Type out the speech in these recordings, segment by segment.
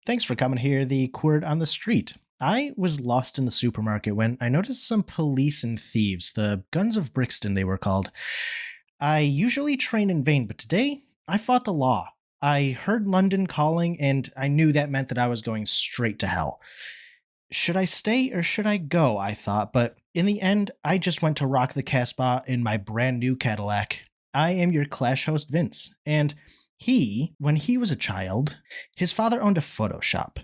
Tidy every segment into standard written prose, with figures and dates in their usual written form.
Thanks for coming here, the Quird on the Street. I was lost in the supermarket when I noticed some police and thieves, the Guns of Brixton they were called. I usually train in vain, but today I fought the law. I heard London calling, and I knew that meant that I was going straight to hell. Should I stay or should I go? I thought, but in the end, I just went to rock the Casbah in my brand new Cadillac. I am your Clash host, Vince, and when he was a child, his father owned a photo shop.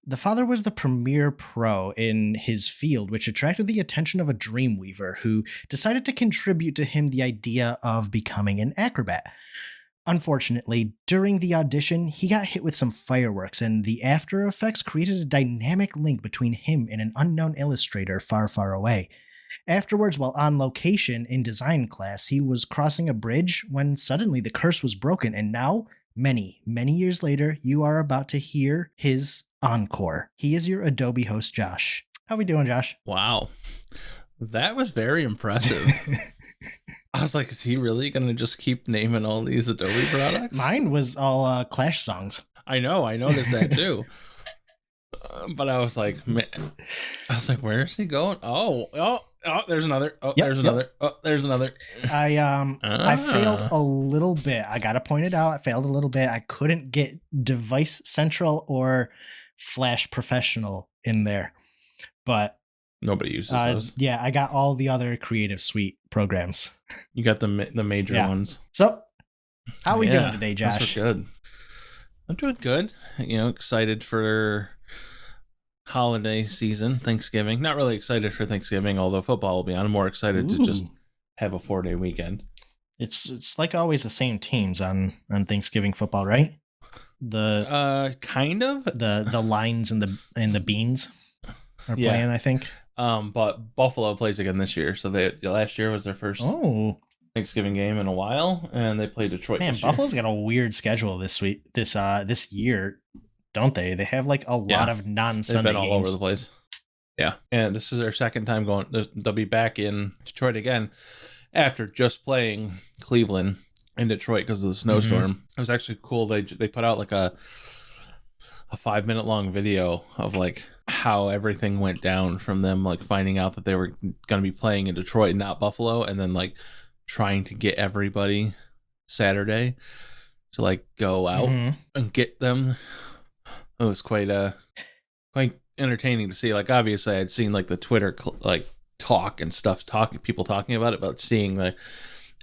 The father was the premier pro in his field, which attracted the attention of a dreamweaver who decided to contribute to him the idea of becoming an acrobat. Unfortunately, during the audition, he got hit with some fireworks, and the after effects created a dynamic link between him and an unknown illustrator far, far away. Afterwards, while on location in design class, he was crossing a bridge when suddenly the curse was broken, and now, many, many years later, you are about to hear his encore. He is your Adobe host, Josh. How we doing, Josh? Wow. That was very impressive. I was like, is he really going to just keep naming all these Adobe products? Mine was all Clash songs. I know. I noticed that too. But I was like, where is he going? Oh, there's another. Oh, yep, there's another. Yep. Oh, there's another. I failed a little bit. I got to point it out. I failed a little bit. I couldn't get Device Central or Flash Professional in there. But nobody uses those. Yeah, I got all the other Creative Suite programs. You got the major ones. So, how are we doing today, Josh? That's good. I'm doing good. Excited for holiday season, Thanksgiving. Not really excited for Thanksgiving, although football will be on. I'm more excited to just have a 4-day weekend. It's like always the same teams on Thanksgiving football, right? The kind of the Lions and the Beans are playing, I think. But Buffalo plays again this year, so last year was their first Thanksgiving game in a while, and they play Detroit. Man, Buffalo's got a weird schedule this year, don't they? They have like a lot of non-Sunday games. They've been all over the place. Yeah, and this is their second time going. They'll be back in Detroit again after just playing Cleveland in Detroit because of the snowstorm. Mm-hmm. It was actually cool. They put out like a 5-minute long video of like how everything went down from them like finding out that they were going to be playing in Detroit and not Buffalo, and then like trying to get everybody Saturday to like go out and get them. It was quite entertaining to see. Like obviously I'd seen like the Twitter talk and stuff, people talking about it, but seeing the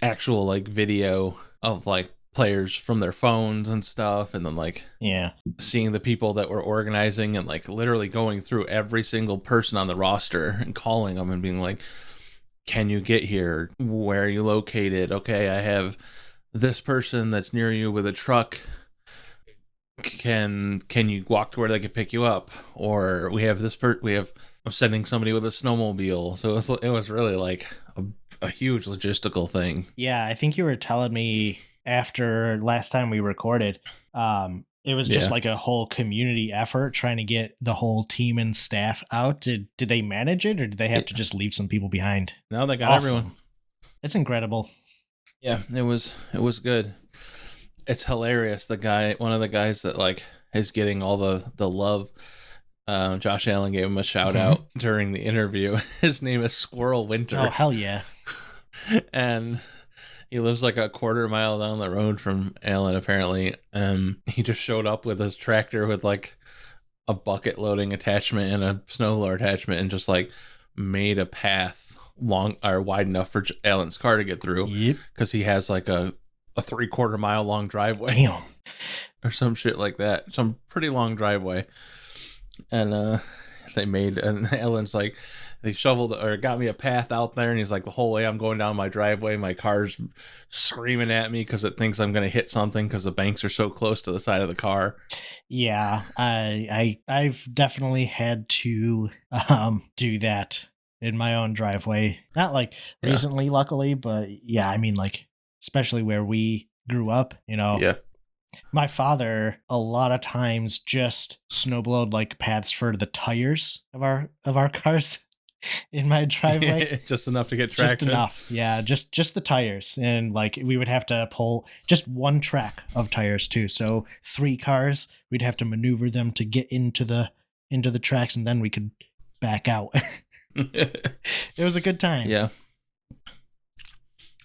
actual like video of like players from their phones and stuff, and then like seeing the people that were organizing and like literally going through every single person on the roster and calling them and being like, can you get here? Where are you located? Okay, I have this person that's near you with a truck. Can you walk to where they can pick you up? Or we have I'm sending somebody with a snowmobile. So it was really like a huge logistical thing. Yeah, I think you were telling me after last time we recorded, it was just like a whole community effort trying to get the whole team and staff out. Did they manage it, or did they have to just leave some people behind? No, they got everyone. It's incredible. Yeah, it was good. It's hilarious. One of the guys that like is getting all the love. Josh Allen gave him a shout out during the interview. His name is Squirrel Winter. Oh, hell yeah. And he lives like a quarter mile down the road from Allen, apparently. He just showed up with his tractor with like a bucket loading attachment and a snowblower attachment, and just like made a path wide enough for Allen's car to get through. Yep. Because he has like a 3/4 mile long driveway. Damn. Or some shit like that. Some pretty long driveway. And Ellen's like, they shoveled or got me a path out there, and he's like, the whole way I'm going down my driveway, my car's screaming at me because it thinks I'm going to hit something because the banks are so close to the side of the car. Yeah, I've definitely had to do that in my own driveway. Not like recently, luckily, but yeah, I mean like especially where we grew up, Yeah. My father a lot of times just snowblowed like paths for the tires of our cars. in my driveway. Just enough to get Just traction. enough. Yeah, just the tires. And like we would have to pull just one track of tires too. So 3 cars, we'd have to maneuver them to get into the tracks, and then we could back out. It was a good time. Yeah.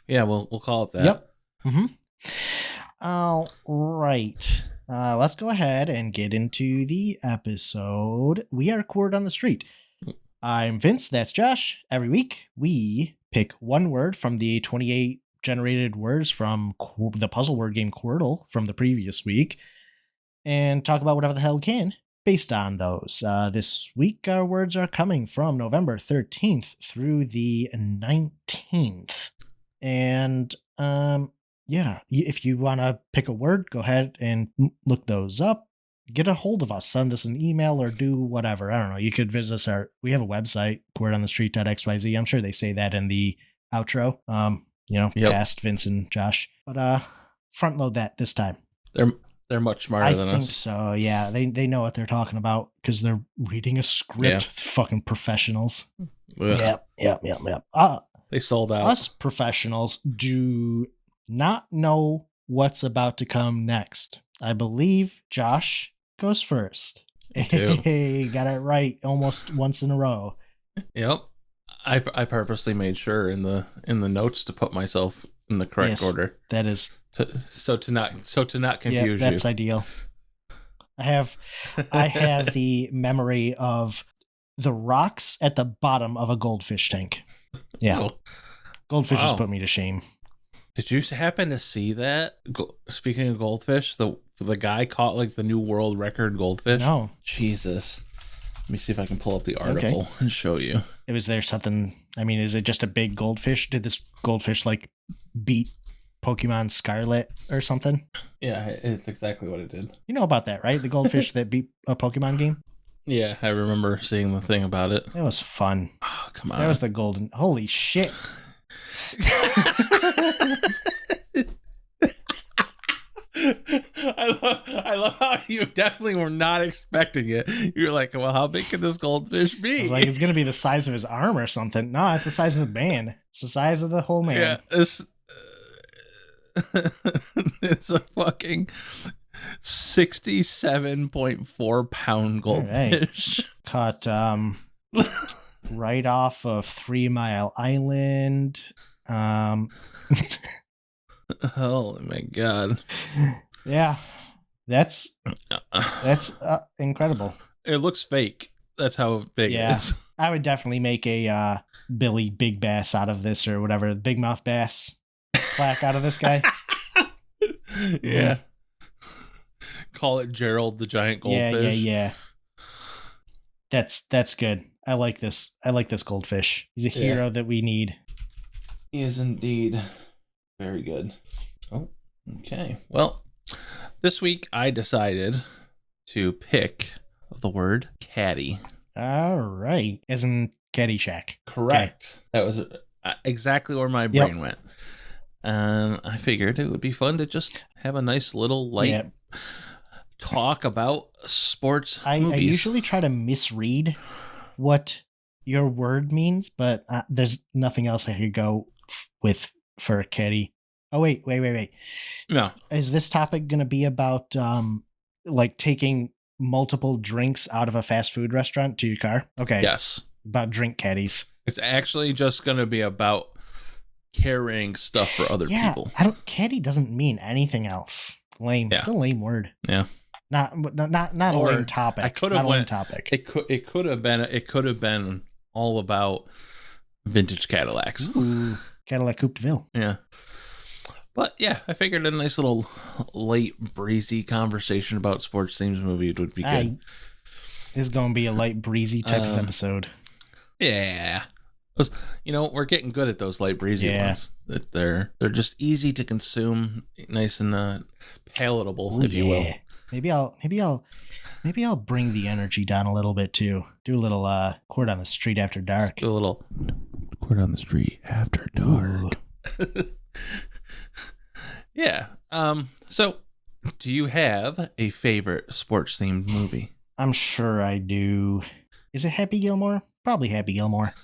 Yeah, we'll call it that. Yep. Mm-hmm. All right. Let's go ahead and get into the episode. We are Cord on the Street. I'm Vince. That's Josh. Every week, we pick one word from the 28 generated words from the puzzle word game Quirtle from the previous week and talk about whatever the hell we can based on those. This week, our words are coming from November 13th through the 19th. And yeah, if you want to pick a word, go ahead and look those up. Get a hold of us, send us an email, or do whatever. I don't know. You could visit us. We have a website, wordonthestreet.xyz. I'm sure they say that in the outro. Past Vince and Josh. But front load that this time. They're much smarter than us. I think so. Yeah, they know what they're talking about because they're reading a script. Yeah. Fucking professionals. Ugh. Yep. They sold out. Us professionals do not know what's about to come next. I believe Josh goes first. Hey, got it right almost once in a row. Yep. I purposely made sure in the notes to put myself in the correct order. That is so to not confuse you. That's ideal. I have the memory of the rocks at the bottom of a goldfish tank. Yeah. Oh. Goldfish has put me to shame. Did you happen to see that? Speaking of goldfish, the guy caught like the new world record goldfish. No. Jesus. Let me see if I can pull up the article and show you. Was there something? I mean, is it just a big goldfish? Did this goldfish like beat Pokemon Scarlet or something? Yeah, it's exactly what it did. You know about that, right? The goldfish that beat a Pokemon game? Yeah, I remember seeing the thing about it. That was fun. Oh, come on. That was the golden. Holy shit. I love how you definitely were not expecting it. You're like, well, how big can this goldfish be? I was like, it's going to be the size of his arm or something. No, it's the size of the man. It's the size of the whole man. Yeah, it's a fucking 67.4 pound goldfish. Right. Caught right off of 3 Mile Island. Oh my god. Yeah. That's incredible. It looks fake. That's how big it is. I would definitely make a Billy Big Bass out of this or whatever, Big Mouth Bass plaque out of this guy. Yeah. Call it Gerald the giant goldfish. Yeah. That's good. I like this. I like this goldfish. He's a hero that we need. He is indeed. Very good. Oh, okay. Well, this week I decided to pick the word caddy. All right. As in Caddyshack. Correct. Okay. That was exactly where my brain went. I figured it would be fun to just have a nice little light talk about sports movies. I usually try to misread what your word means, but there's nothing else I could go with for caddy. Oh, wait. No. Is this topic going to be about like taking multiple drinks out of a fast food restaurant to your car? Okay. Yes. About drink caddies. It's actually just going to be about carrying stuff for other people. Caddy doesn't mean anything else. Lame. Yeah. It's a lame word. Yeah. Not a lame topic. I could have went topic. It could have been all about vintage Cadillacs. Ooh, Cadillac Coupe de Ville. Yeah. But yeah, I figured a nice little light breezy conversation about sports themes movie would be good. This is going to be a light breezy type of episode. Yeah. We're getting good at those light breezy ones. That they're just easy to consume, nice and palatable, if you will. Maybe I'll bring the energy down a little bit too. Do a little Cord on the Street After Dark. Do a little Cord on the Street After Dark. Yeah. So, do you have a favorite sports themed movie? I'm sure I do. Is it Happy Gilmore? Probably Happy Gilmore.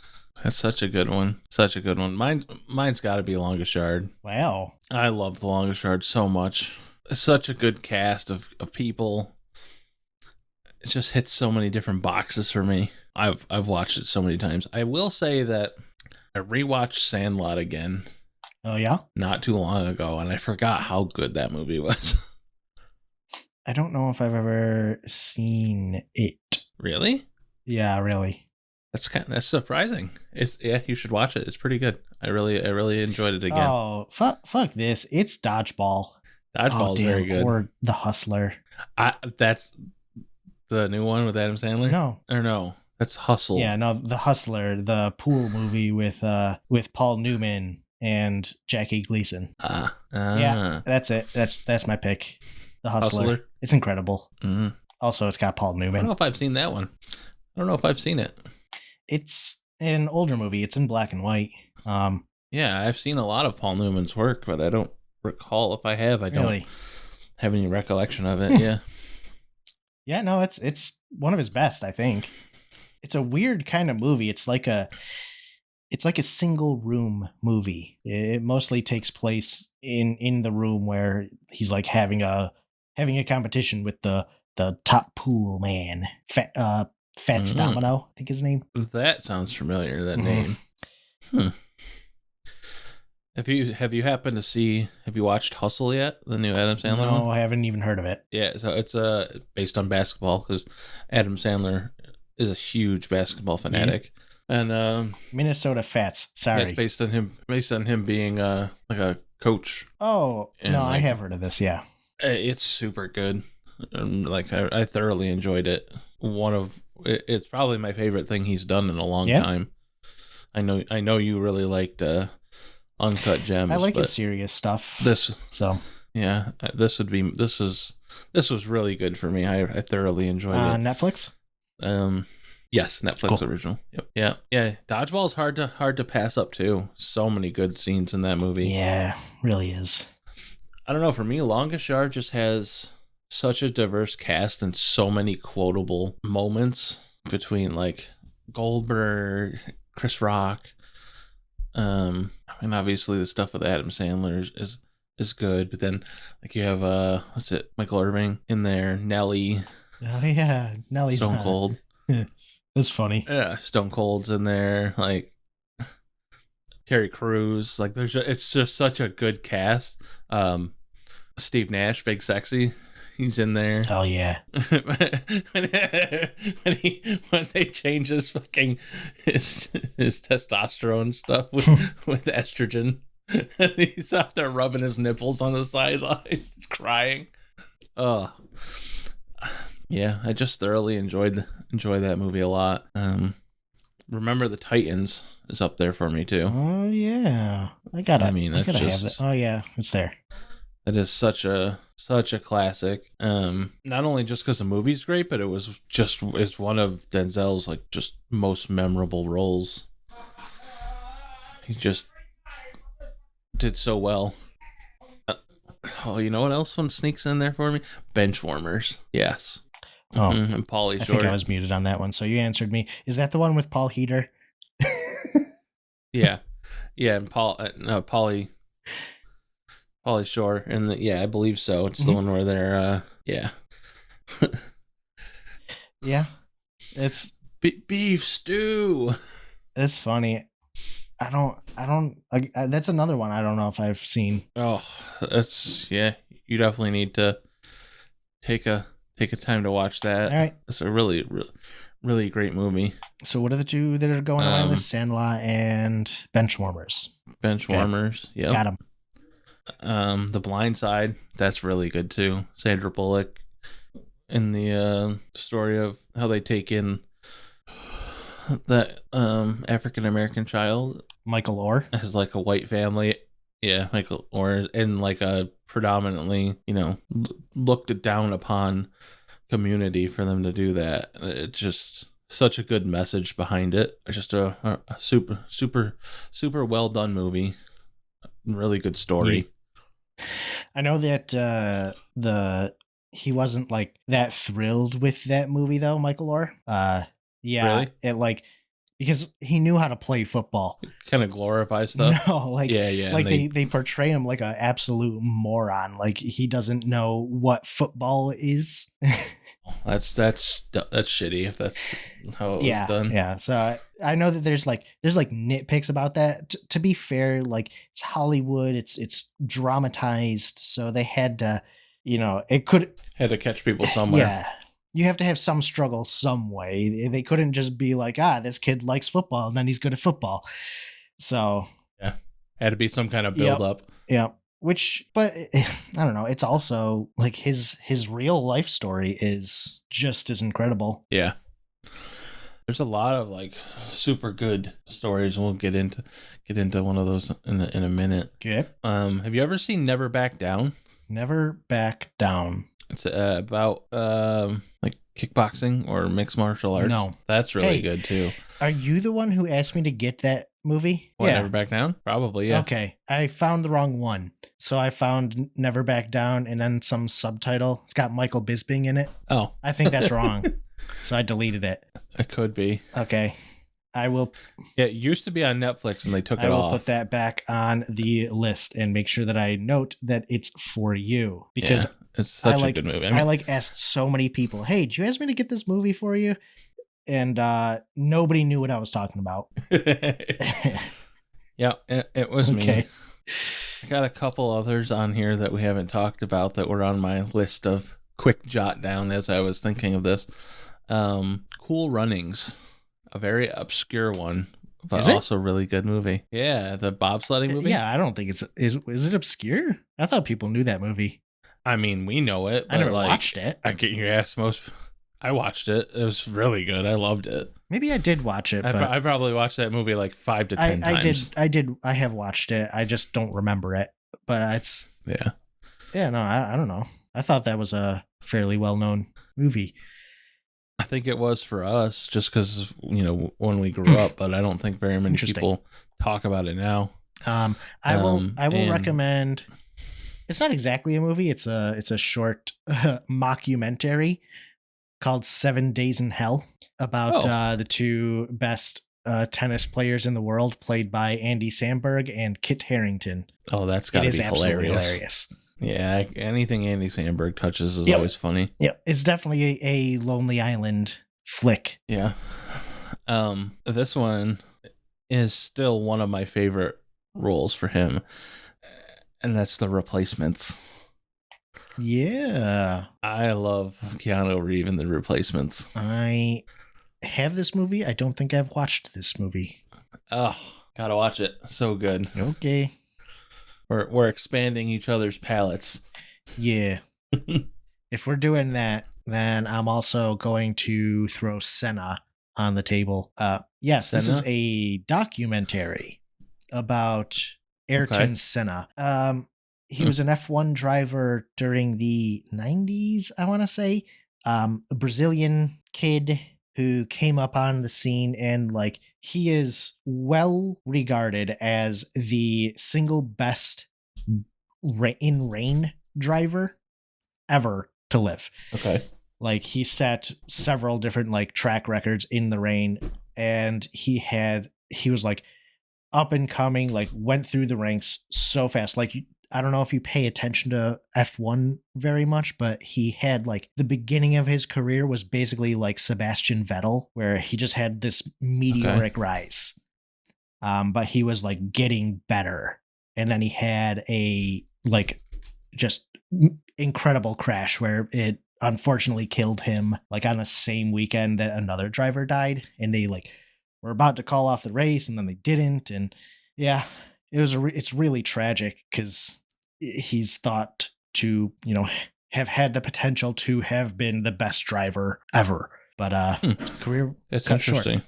That's such a good one. Such a good one. Mine's got to be Longest Yard. Wow. I love The Longest Yard so much. It's such a good cast of people. It just hits so many different boxes for me. I've watched it so many times. I will say that I rewatched Sandlot again Oh, yeah? not too long ago, and I forgot how good that movie was. I don't know if I've ever seen it. Really? Yeah, really. That's surprising. You should watch it. It's pretty good. I really enjoyed it again. Oh, fuck this. It's Dodgeball. Dodgeball is very good. Or The Hustler. That's the new one with Adam Sandler? No. Or no. That's Hustle. Yeah, no, The Hustler, the pool movie with Paul Newman and Jackie Gleason. Yeah, that's it. That's my pick. The Hustler. It's incredible. Mm-hmm. Also, it's got Paul I Newman. don't know if I've seen that one. I don't know if I've seen it. It's an older movie. It's in black and white. Yeah, I've seen a lot of Paul Newman's work, but I don't recall if I have. I don't really have any recollection of it. Yeah. Yeah, no, it's one of his best, I think. It's a weird kind of movie. It's like a single room movie. It mostly takes place in the room where he's like having a competition with the top pool man, Fats Domino, I think his name. That sounds familiar. That Mm-hmm. name. Have you happened to see? Have you watched Hustle yet? The new Adam Sandler one? No, I haven't even heard of it. Yeah, so it's based on basketball because Adam Sandler is a huge basketball fanatic, and Minnesota Fats. Sorry, it's based on him being like a coach. Oh no, like, I have heard of this. Yeah, it's super good. Like I thoroughly enjoyed it. It's probably my favorite thing he's done in a long time. I know you really liked Uncut Gems. I like his serious stuff. This was really good for me. I thoroughly enjoyed it. Netflix? Yes, Netflix original. Yep. Yeah. Dodgeball is hard to pass up too. So many good scenes in that movie. Yeah, really is. I don't know, for me, Longest Yard just has such a diverse cast and so many quotable moments between like Goldberg, Chris Rock. And obviously the stuff with Adam Sandler is good, but then like you have Michael Irving in there, Nelly. Oh yeah, Nelly's Stone Cold. That's funny. Yeah, Stone Cold's in there, like Terry Crews. Like it's just such a good cast. Steve Nash, Big Sexy, he's in there. Oh yeah. when they change his fucking his testosterone stuff with estrogen, and he's out there rubbing his nipples on the sideline, crying. Oh, yeah, I just thoroughly enjoy that movie a lot. Remember the Titans is up there for me too. Oh yeah, I gotta have that. Oh yeah, it's there. That is such a classic. Not only just because the movie's great, but it's one of Denzel's like just most memorable roles. He just did so well. Oh, you know what else one sneaks in there for me? Benchwarmers. Yes. Oh, and Pauly Shore. I think I was muted on that one, so you answered me. Is that the one with Paul Heater? Yeah, and Pauly Shore, and I believe so. It's the one where they're yeah, it's beef stew. It's funny. That's another one I don't know if I've seen. Oh, you definitely need to take a time to watch that. All right, it's a really, really, really great movie. So what are the two that are going on this? Sandlot and Benchwarmers. Benchwarmers, yeah. Got them. The Blind Side, that's really good too. Sandra Bullock in the story of how they take in that African American child, Michael Orr, as like a white family. Yeah, Michael Orr, in like a predominantly, looked down upon community for them to do that. It's just such a good message behind it. It's just a super well done movie. Really good story. I know that he wasn't like that thrilled with that movie though, Michael Orr. Yeah, really? it like because he knew how to play football. Kind of glorify stuff. No, Yeah, yeah. like And they portray him like an absolute moron. Like he doesn't know what football is. that's shitty if that's how it was done. Yeah. So I know that there's nitpicks about that. To be fair, like it's Hollywood, it's dramatized, so they had to, it could Had to catch people somewhere. Yeah. You have to have some struggle some way. They couldn't just be like, this kid likes football and then he's good at football. So yeah, had to be some kind of build up. Yeah. But I don't know. It's also like his real life story is just as incredible. Yeah. There's a lot of like super good stories, and we'll get into one of those in a minute. Okay. Have you ever seen Never Back Down? Never Back Down. It's about like kickboxing or mixed martial arts. No. That's really good too. Are you the one who asked me to get that movie? What, Never Back Down? Probably, yeah. Okay. I found the wrong one. So I found Never Back Down and then some subtitle. It's got Michael Bisping in it. Oh. I think that's wrong. So I deleted it. It could be. Okay. I will. Yeah, it used to be on Netflix and they took it off. I will put that back on the list and make sure that I note that it's for you, because it's such a good movie. I asked so many people, "Hey, did you ask me to get this movie for you?" And nobody knew what I was talking about. Yeah, it was okay. me. I got a couple others on here that we haven't talked about that were on my list of quick jot down as I was thinking of this. Cool Runnings, a very obscure one, but also really good movie. Yeah, the bobsledding movie. Yeah, I don't think is it obscure? I thought people knew that movie. I mean, we know it, but I never watched it. I get your ass I watched it. It was really good. I loved it. Maybe I did watch it. I probably watched that movie like 5 to 10 times. I have watched it. I just don't remember it. But it's yeah. No, I don't know. I thought that was a fairly well known movie. I think it was for us just because, when we grew up, but I don't think very many people talk about it now. I will recommend. It's not exactly a movie. It's a short mockumentary called 7 Days in Hell about the two best tennis players in the world, played by Andy Samberg and Kit Harington. Oh, that's got to be hilarious. Yeah, anything Andy Samberg touches is always funny. Yeah, it's definitely a Lonely Island flick. Yeah. This one is still one of my favorite roles for him, and that's The Replacements. Yeah. I love Keanu Reeves in The Replacements. I have this movie. I don't think I've watched this movie. Oh, gotta watch it. So good. Okay. We're expanding each other's palettes. Yeah. If we're doing that, then I'm also going to throw Senna on the table. Yes, this is a documentary about Ayrton Senna. He was an F1 driver during the 90s, I want to say. A Brazilian kid who came up on the scene, and he is well regarded as the single best in rain driver ever to live. Okay. He set several different track records in the rain, and he was up and coming, went through the ranks so fast. I don't know if you pay attention to F1 very much, but he had the beginning of his career was basically like Sebastian Vettel, where he just had this meteoric rise. But he was getting better. And then he had a just incredible crash where it unfortunately killed him on the same weekend that another driver died. And they were about to call off the race, and then they didn't. And yeah. It's really tragic because he's thought to, have had the potential to have been the best driver ever. But career That's cut short. interesting.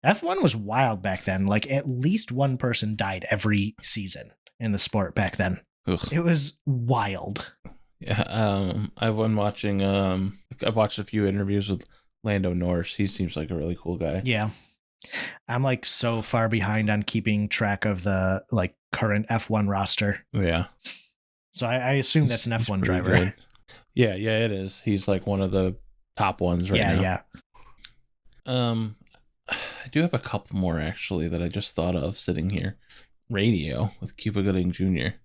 F1 was wild back then. At least one person died every season in the sport back then. Ugh. It was wild. Yeah, I've been watching. I've watched a few interviews with Lando Norris. He seems like a really cool guy. Yeah. I'm so far behind on keeping track of the current F1 roster. Yeah. So I assume that's an F1 driver. Good. Yeah, it is. He's one of the top ones right now. Yeah. I do have a couple more actually that I just thought of sitting here. Radio with Cuba Gooding Jr.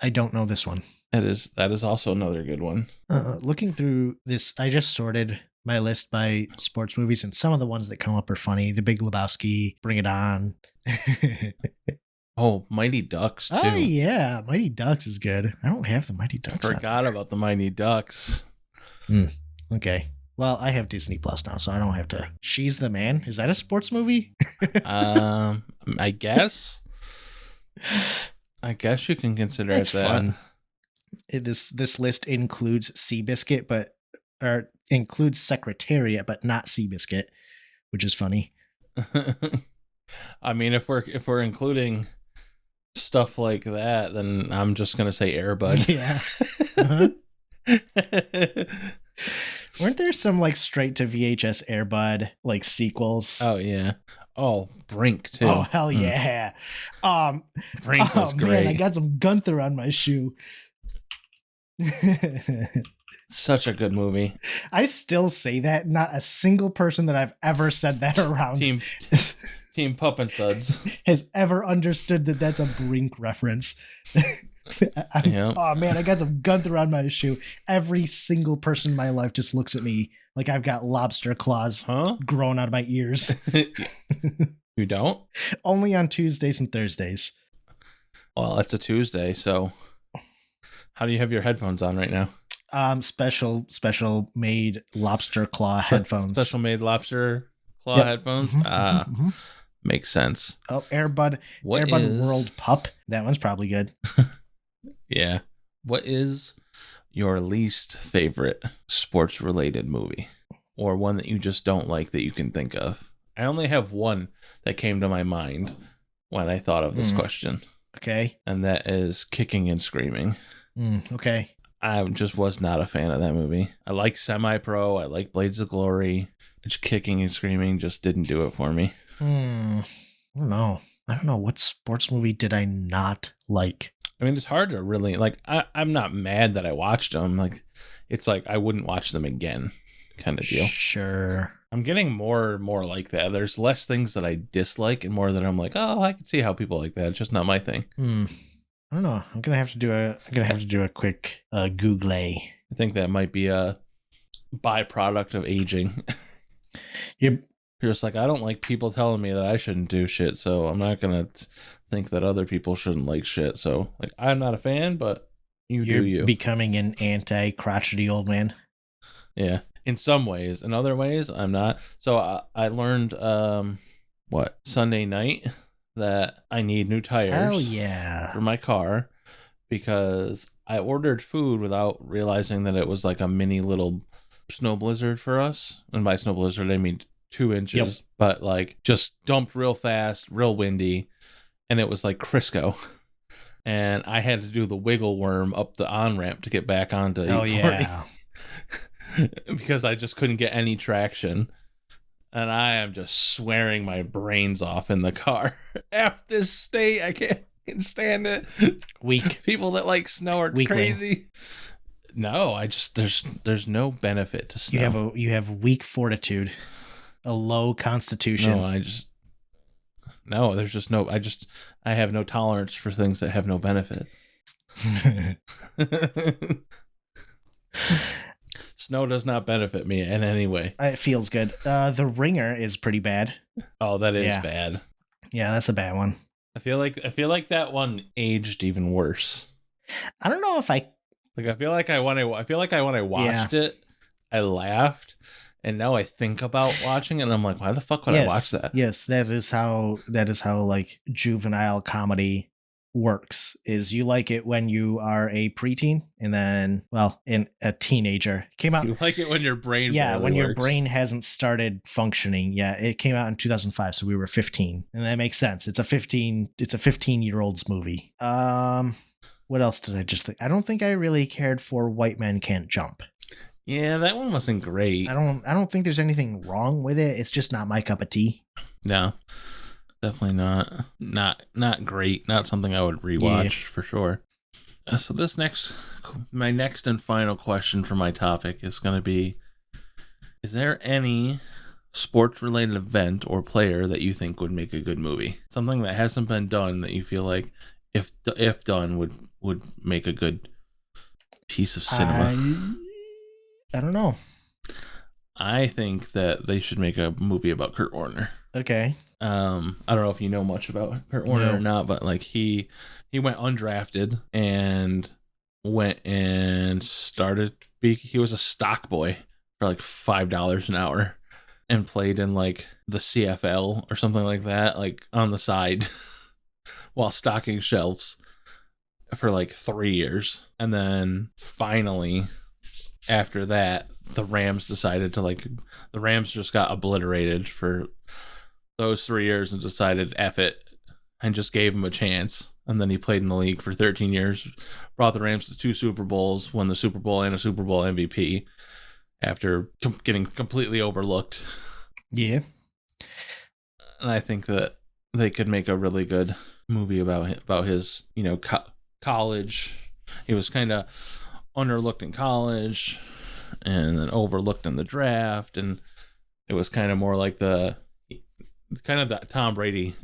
I don't know this one. That is also another good one. Looking through this, I just sorted my list by sports movies, and some of the ones that come up are funny. The Big Lebowski, Bring It On. Oh, Mighty Ducks too. Oh yeah, Mighty Ducks is good. I don't have the Mighty Ducks. Forgot about the Mighty Ducks. Okay. Well, I have Disney Plus now, so I don't have to. She's the Man. Is that a sports movie? I guess. I guess you can consider It's it that. fun. This list includes Seabiscuit, or includes Secretariat, but not Seabiscuit, which is funny. I mean, if we're including stuff like that, then I'm just gonna say Air Bud. Yeah. Uh-huh. Weren't there some like straight to VHS Air Bud like sequels? Oh yeah. Oh, Brink too. Oh hell yeah. Brink was great. Man, I got some Gunther on my shoe. Such a good movie. I still say that. Not a single person that I've ever said that around Team Pup and Suds has ever understood that that's a Brink reference. Yeah. Oh man, I got some Gunther on my shoe. Every single person in my life just looks at me like I've got lobster claws growing out of my ears. You don't? Only on Tuesdays and Thursdays. Well, it's a Tuesday, so how do you have your headphones on right now? Special made lobster claw headphones. Special made lobster claw headphones. Makes sense. Oh, Air Bud World Pup. That one's probably good. Yeah. What is your least favorite sports related movie, or one that you just don't like that you can think of? I only have one that came to my mind when I thought of this question. Okay. And that is Kicking and Screaming. Okay. I just was not a fan of that movie. I like Semi Pro. I like Blades of Glory. Just Kicking and Screaming just didn't do it for me. I don't know. What sports movie did I not like? I mean, it's hard to really like. I'm not mad that I watched them. Like, it's like I wouldn't watch them again, kind of deal. Sure. I'm getting more and more like that. There's less things that I dislike and more that I'm like, oh, I can see how people like that. It's just not my thing. I don't know. I'm gonna have to do a quick Google. I think that might be a byproduct of aging. Yep. You're just like, I don't like people telling me that I shouldn't do shit, so I'm not gonna think that other people shouldn't like shit. So, like, I'm not a fan, but you're do you. Becoming an anti-crotchety old man. Yeah, in some ways. In other ways, I'm not. So I learned, Sunday night that I need new tires. For my car, because I ordered food without realizing that it was like a mini little snow blizzard for us. And by snow blizzard, I mean 2 inches, but like just dumped real fast, real windy, and it was like Crisco. And I had to do the wiggle worm up the on-ramp to get back onto 840 because I just couldn't get any traction. And I am just swearing my brains off in the car. F this state, I can't stand it. Weak. People that like snow are Weakling. crazy. No, I just there's no benefit to snow. You have weak fortitude, a low constitution. No, there's just no. I have no tolerance for things that have no benefit. Snow does not benefit me in any way. It feels good. The Ringer is pretty bad. Oh, that is bad. Yeah, that's a bad one. I feel like that one aged even worse. I don't know if I feel like when I watched it, I laughed, and now I think about watching it, and I'm like, why the fuck would I watch that? Yes, that is how like juvenile comedy works. Is you like it when you are a preteen, and then in a teenager. It came out. You like it when your brain your brain hasn't started functioning. Yeah, it came out in 2005, so we were 15, and that makes sense. It's a 15-year-old's movie. What else did I just think? I don't think I really cared for White Men Can't Jump. Yeah, that one wasn't great. I don't think there's anything wrong with it. It's just not my cup of tea. No, definitely not. Not great. Not something I would rewatch for sure. So my next and final question for my topic is going to be: is there any sports related event or player that you think would make a good movie. Something that hasn't been done that you feel like if done would make a good piece of cinema. I don't know. I think that they should make a movie about Kurt Warner. Okay. I don't know if you know much about Kurt Warner or not, but like he went undrafted and went and started. He was a stock boy for like $5 an hour and played in like the CFL or something like that, like on the side while stocking shelves for like 3 years. And then finally, after that, the Rams decided to the Rams just got obliterated for those 3 years and decided F it and just gave him a chance. And then he played in the league for 13 years, brought the Rams to 2 Super Bowls, won the Super Bowl and a Super Bowl MVP after getting completely overlooked. Yeah. And I think that they could make a really good movie about his, college. He was kind of underlooked in college and then overlooked in the draft. And it was kind of more like the Tom Brady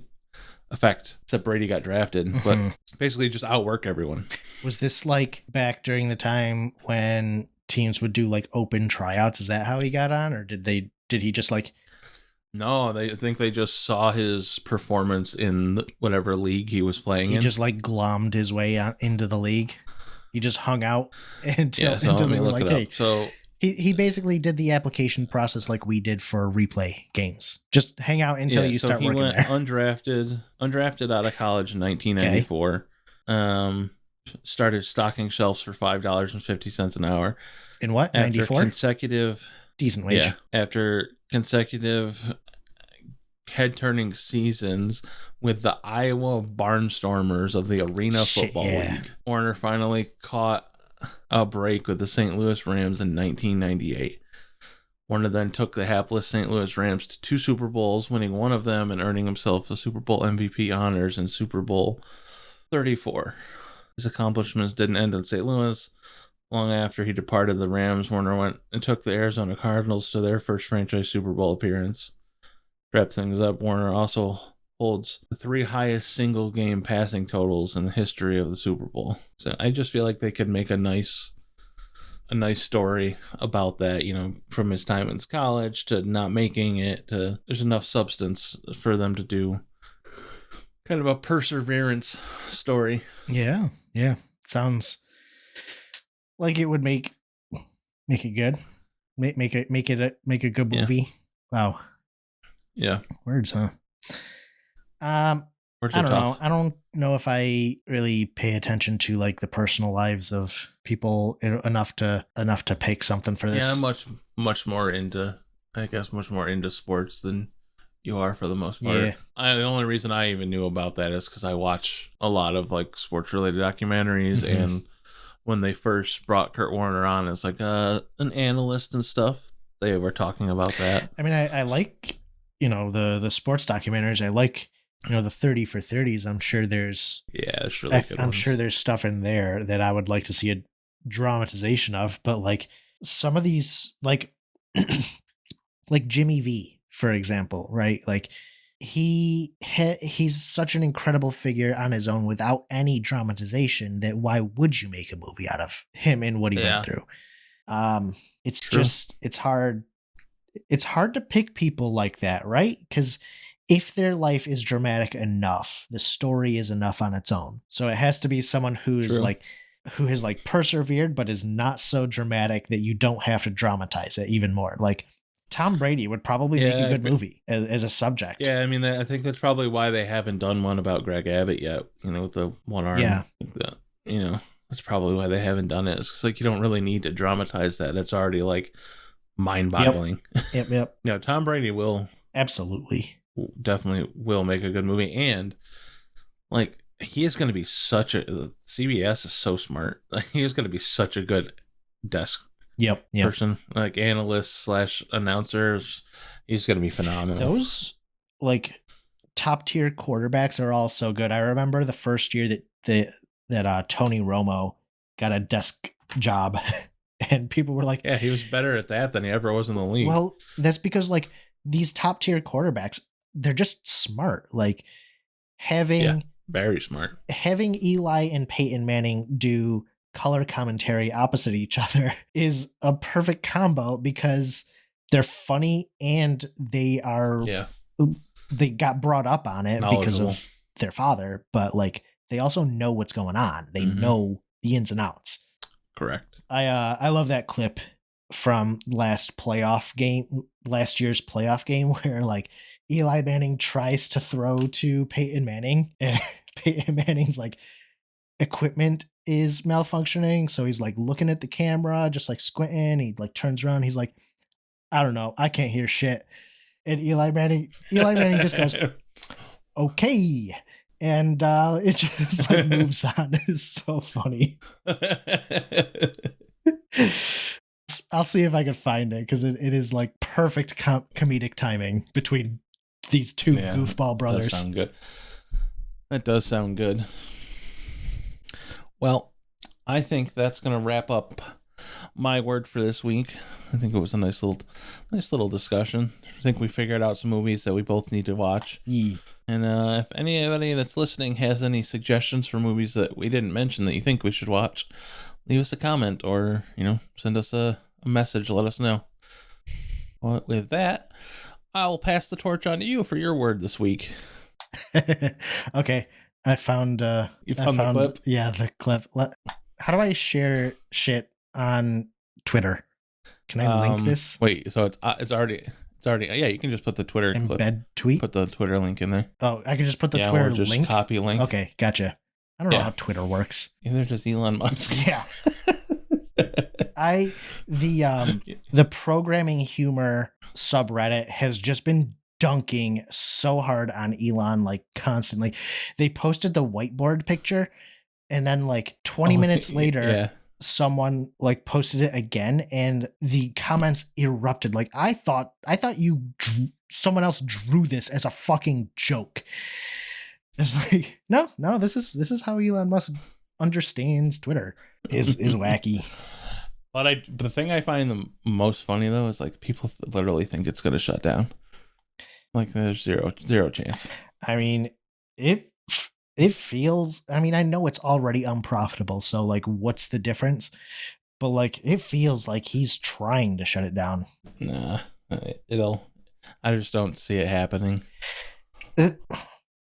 effect, except Brady got drafted, but basically just outwork everyone. Was this like back during the time when teams would do like open tryouts? Is that how he got on, or did he just like? No, I think they just saw his performance in whatever league he was playing in. He just like glommed his way out into the league. He just hung out until they were like, hey. So he basically did the application process like we did for replay games. Just hang out until you start working there. He went undrafted out of college in 1994. Okay. Started stocking shelves for $5.50 an hour. In what? 94? Consecutive decent wage. Yeah, after consecutive head-turning seasons with the Iowa Barnstormers of the Arena Football League. Warner finally caught a break with the St. Louis Rams in 1998. Warner then took the hapless St. Louis Rams to 2 Super Bowls, winning one of them and earning himself the Super Bowl MVP honors in Super Bowl 34. His accomplishments didn't end in St. Louis. Long after he departed the Rams, Warner went and took the Arizona Cardinals to their first franchise Super Bowl appearance. To wrap things up, Warner also holds the 3 highest single-game passing totals in the history of the Super Bowl. So I just feel like they could make a nice story about that, from his time in college to not making it, to there's enough substance for them to do kind of a perseverance story. Yeah. Sounds like it would make it good. Make a good movie. Yeah. Wow. Yeah. Words, huh? I don't know. I don't know if I really pay attention to like the personal lives of people enough to pick something for this. Yeah, I'm much more into sports than you are for the most part. Yeah. The only reason I even knew about that is because I watch a lot of like sports related documentaries, and when they first brought Kurt Warner on as like an analyst and stuff, they were talking about that. I mean, I like the sports documentaries. I like the 30 for 30s. I'm sure there's it's really good. I'm sure there's stuff in there that I would like to see a dramatization of, but like some of these like like Jimmy V, for example, right? Like he's such an incredible figure on his own without any dramatization that why would you make a movie out of him and what he went through? It's true. It's hard to pick people like that, right? Because if their life is dramatic enough, the story is enough on its own. So it has to be someone who has persevered, but is not so dramatic that you don't have to dramatize it even more. Like Tom Brady would probably make a good movie as a subject. Yeah, I mean, I think that's probably why they haven't done one about Greg Abbott yet. With the one arm. Yeah. That's probably why they haven't done it. It's because like you don't really need to dramatize that. It's already like mind-boggling. Yep. Tom Brady will definitely will make a good movie, and like he is going to be CBS is so smart. Like he is going to be such a good desk person, like analyst / announcers. He's going to be phenomenal. Those like top tier quarterbacks are all so good. I remember the first year that Tony Romo got a desk job. And people were like, yeah, he was better at that than he ever was in the league. Well, that's because like these top tier quarterbacks, they're just smart. Like having very smart. Having Eli and Peyton Manning do color commentary opposite each other is a perfect combo because they're funny and they got brought up on it because of their father, but like they also know what's going on. They know the ins and outs. Correct. I love that clip from last year's playoff game where like Eli Manning tries to throw to Peyton Manning and Peyton Manning's like equipment is malfunctioning, so he's like looking at the camera just like squinting. He like turns around, he's like, I don't know, I can't hear shit. And Eli Manning just goes, okay, and it just like moves on. It's so funny. I'll see if I can find it because it is like perfect comedic timing between these two goofball brothers. That sound good. That does sound good. Well, I think that's going to wrap up my word for this week. I think it was a nice little discussion. I think we figured out some movies that we both need to watch. Yeah. And if anybody that's listening has any suggestions for movies that we didn't mention that you think we should watch, leave us a comment or, send us a message. Let us know. Well, with that, I will pass the torch on to you for your word this week. Okay. I found the clip? Yeah, the clip. How do I share shit on Twitter? Can I link this? Wait, so it's already yeah, you can just put the Twitter embed clip. Tweet. Put the Twitter link in there. Oh, I can just put the Twitter or just link. Copy link. Okay, gotcha. I don't know how Twitter works. Either just Elon Musk. Yeah. The programming humor subreddit has just been dunking so hard on Elon, like constantly. They posted the whiteboard picture and then like 20 minutes later someone like posted it again and the comments erupted. Like I thought someone else drew this as a fucking joke. It's like no, this is how Elon Musk understands Twitter is wacky. But the thing I find the most funny though is like people literally think it's gonna shut down. Like there's zero chance. I mean, it feels. I mean, I know it's already unprofitable, so like, what's the difference? But like, it feels like he's trying to shut it down. Nah, I just don't see it happening.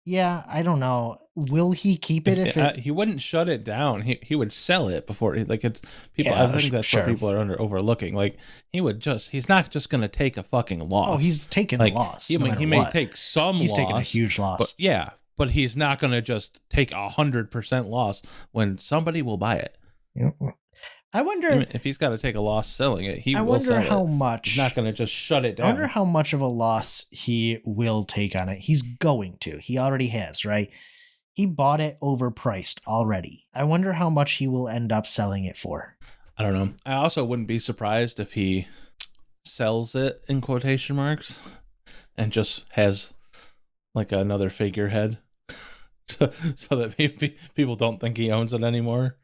Yeah, I don't know. Will he keep it he wouldn't shut it down. He would sell it before it's people. Yeah, I think that's what people are overlooking. Like he's not just going to take a fucking loss. Oh, he's taking a loss. He may take some. He's loss, taking a huge loss. But he's not going to just take 100% loss when somebody will buy it. I wonder if he's got to take a loss selling it. I wonder how much. He's not going to just shut it down. I wonder how much of a loss he will take on it. He's going to. He already has, right? He bought it overpriced already. I wonder how much he will end up selling it for. I don't know. I also wouldn't be surprised if he sells it in quotation marks and just has like another figurehead so that people don't think he owns it anymore.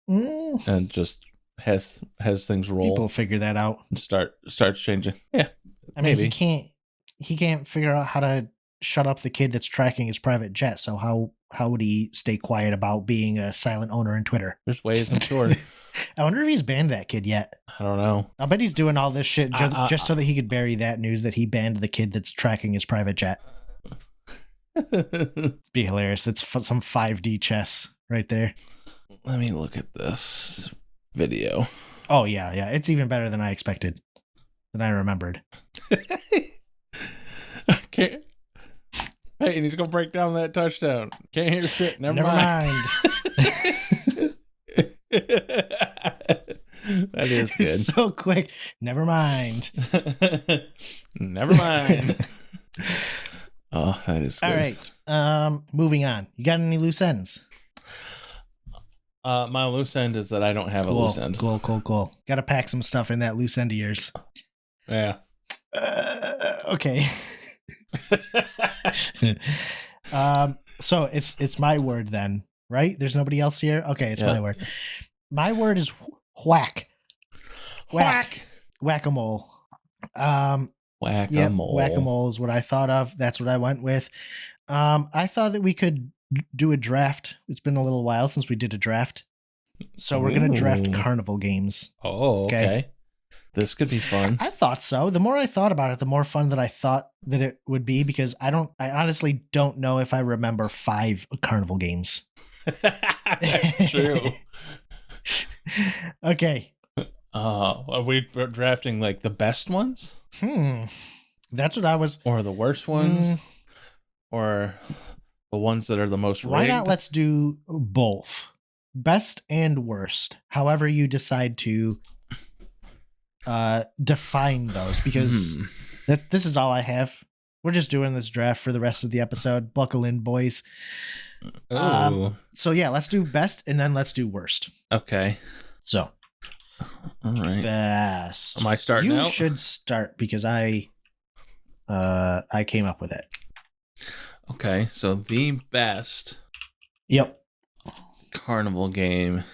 And just has things roll. People will figure that out and starts changing. Yeah, I mean, he can't figure out how to shut up the kid that's tracking his private jet. So how would he stay quiet about being a silent owner in Twitter? There's ways, I'm sure. I wonder if he's banned that kid yet. I don't know. I bet he's doing all this shit just so that he could bury that news that he banned the kid that's tracking his private jet. Be hilarious. That's some 5D chess right there. Let me look at this video. Oh, yeah. It's even better than I expected, than I remembered. Okay. Hey, and he's going to break down that touchdown. Can't hear shit. Never mind. That is good. So quick. Never mind. Never mind. Oh, that is good. All right. Moving on. You got any loose ends? My loose end is that I don't have a loose end. Cool. Got to pack some stuff in that loose end of yours. Yeah. Okay. So it's my word then, right? There's nobody else here. Okay, it's my word. My word is whack. Whack-a-mole. Yep, Whack-a-mole. whack-a-mole is what I thought of. That's what I went with. I thought that we could do a draft. It's been a little while since we did a draft. So we're going to draft Ooh. carnival games. Oh, okay. This could be fun. I thought so. The more I thought about it, the more fun that I thought that it would be, because I honestly don't know if I remember 5 carnival games. That's true. Okay. Are we drafting like the best ones? That's what I was. Or the worst ones? Or the ones that are the most rigged? Why not let's do both? Best and worst. However you decide to define those, because this is all I have. We're just doing this draft for the rest of the episode. Buckle in, boys. So yeah, let's do best and then let's do worst. Okay. So, all right. Best. Am I starting You out? should start because I came up with it. Okay, so the best Yep. carnival game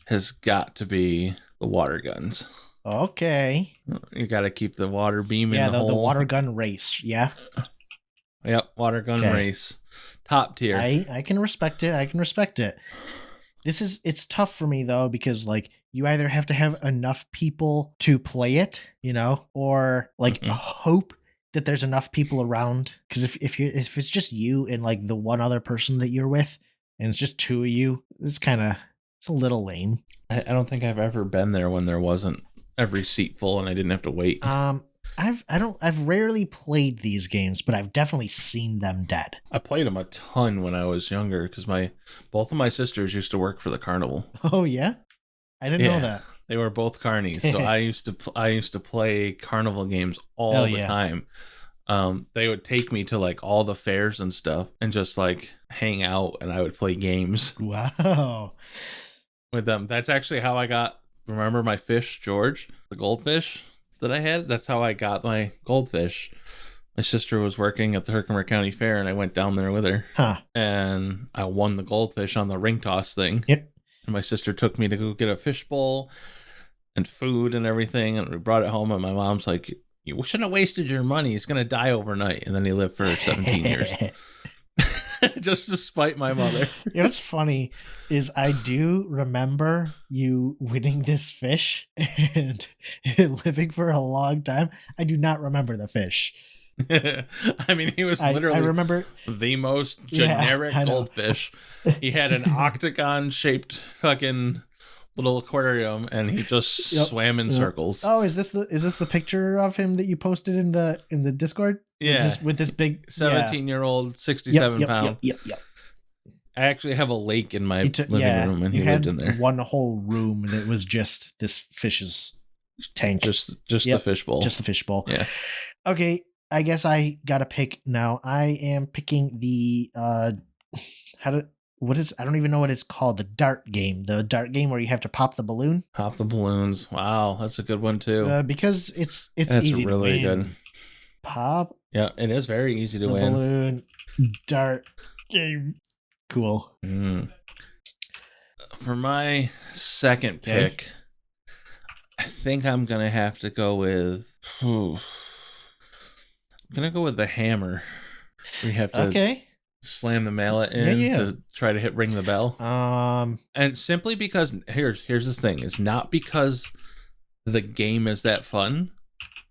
has got to be the water guns. Okay. You got to keep the water beam in the hole. The water gun race. Yeah. Yep, water gun race. Top tier. I can respect it. I can respect it. It's tough for me though, because like you either have to have enough people to play it, or like hope that there's enough people around. Because if it's just you and like the one other person that you're with, and it's just 2 of you, it's a little lame. I don't think I've ever been there when there wasn't every seat full and I didn't have to wait. I've rarely played these games, but I've definitely seen them dead. I played them a ton when I was younger because both of my sisters used to work for the carnival. Oh yeah, I didn't know that. They were both carnies, so I used to play carnival games all the time. They would take me to like all the fairs and stuff and just like hang out, and I would play games. Wow. With them. That's actually how I got. Remember my fish, George, the goldfish that I had? That's how I got my goldfish. My sister was working at the Herkimer County Fair, and I went down there with her. And I won the goldfish on the ring toss thing. Yep. And my sister took me to go get a fish bowl and food and everything, and we brought it home, and my mom's like, you shouldn't have wasted your money. He's going to die overnight. And then he lived for 17 years. Just to spite my mother. What's funny is I do remember you winning this fish and living for a long time. I do not remember the fish. I mean, he was literally I remember the most generic goldfish. He had an octagon shaped fucking little aquarium, and he just swam in circles. Oh, is this the picture of him that you posted in the Discord? Yeah, with this big 17-year-old, 67 pound. Yep. I actually have a lake in my living room, and he lived in there. One whole room that was just this fish's tank, just the fishbowl, just the fishbowl. Yeah. Okay, I guess I gotta pick now. I am picking the I don't even know what it's called. The dart game where you have to pop the balloon. Pop the balloons. Wow, that's a good one too. Because it's that's easy really to win. Good. Pop. Yeah, it is very easy to the win. Balloon dart game. Cool. For my second pick, I think I'm gonna have to go with. I'm gonna go with the hammer. We have to slam the mallet in to try to ring the bell. And simply because here's the thing: it's not because the game is that fun,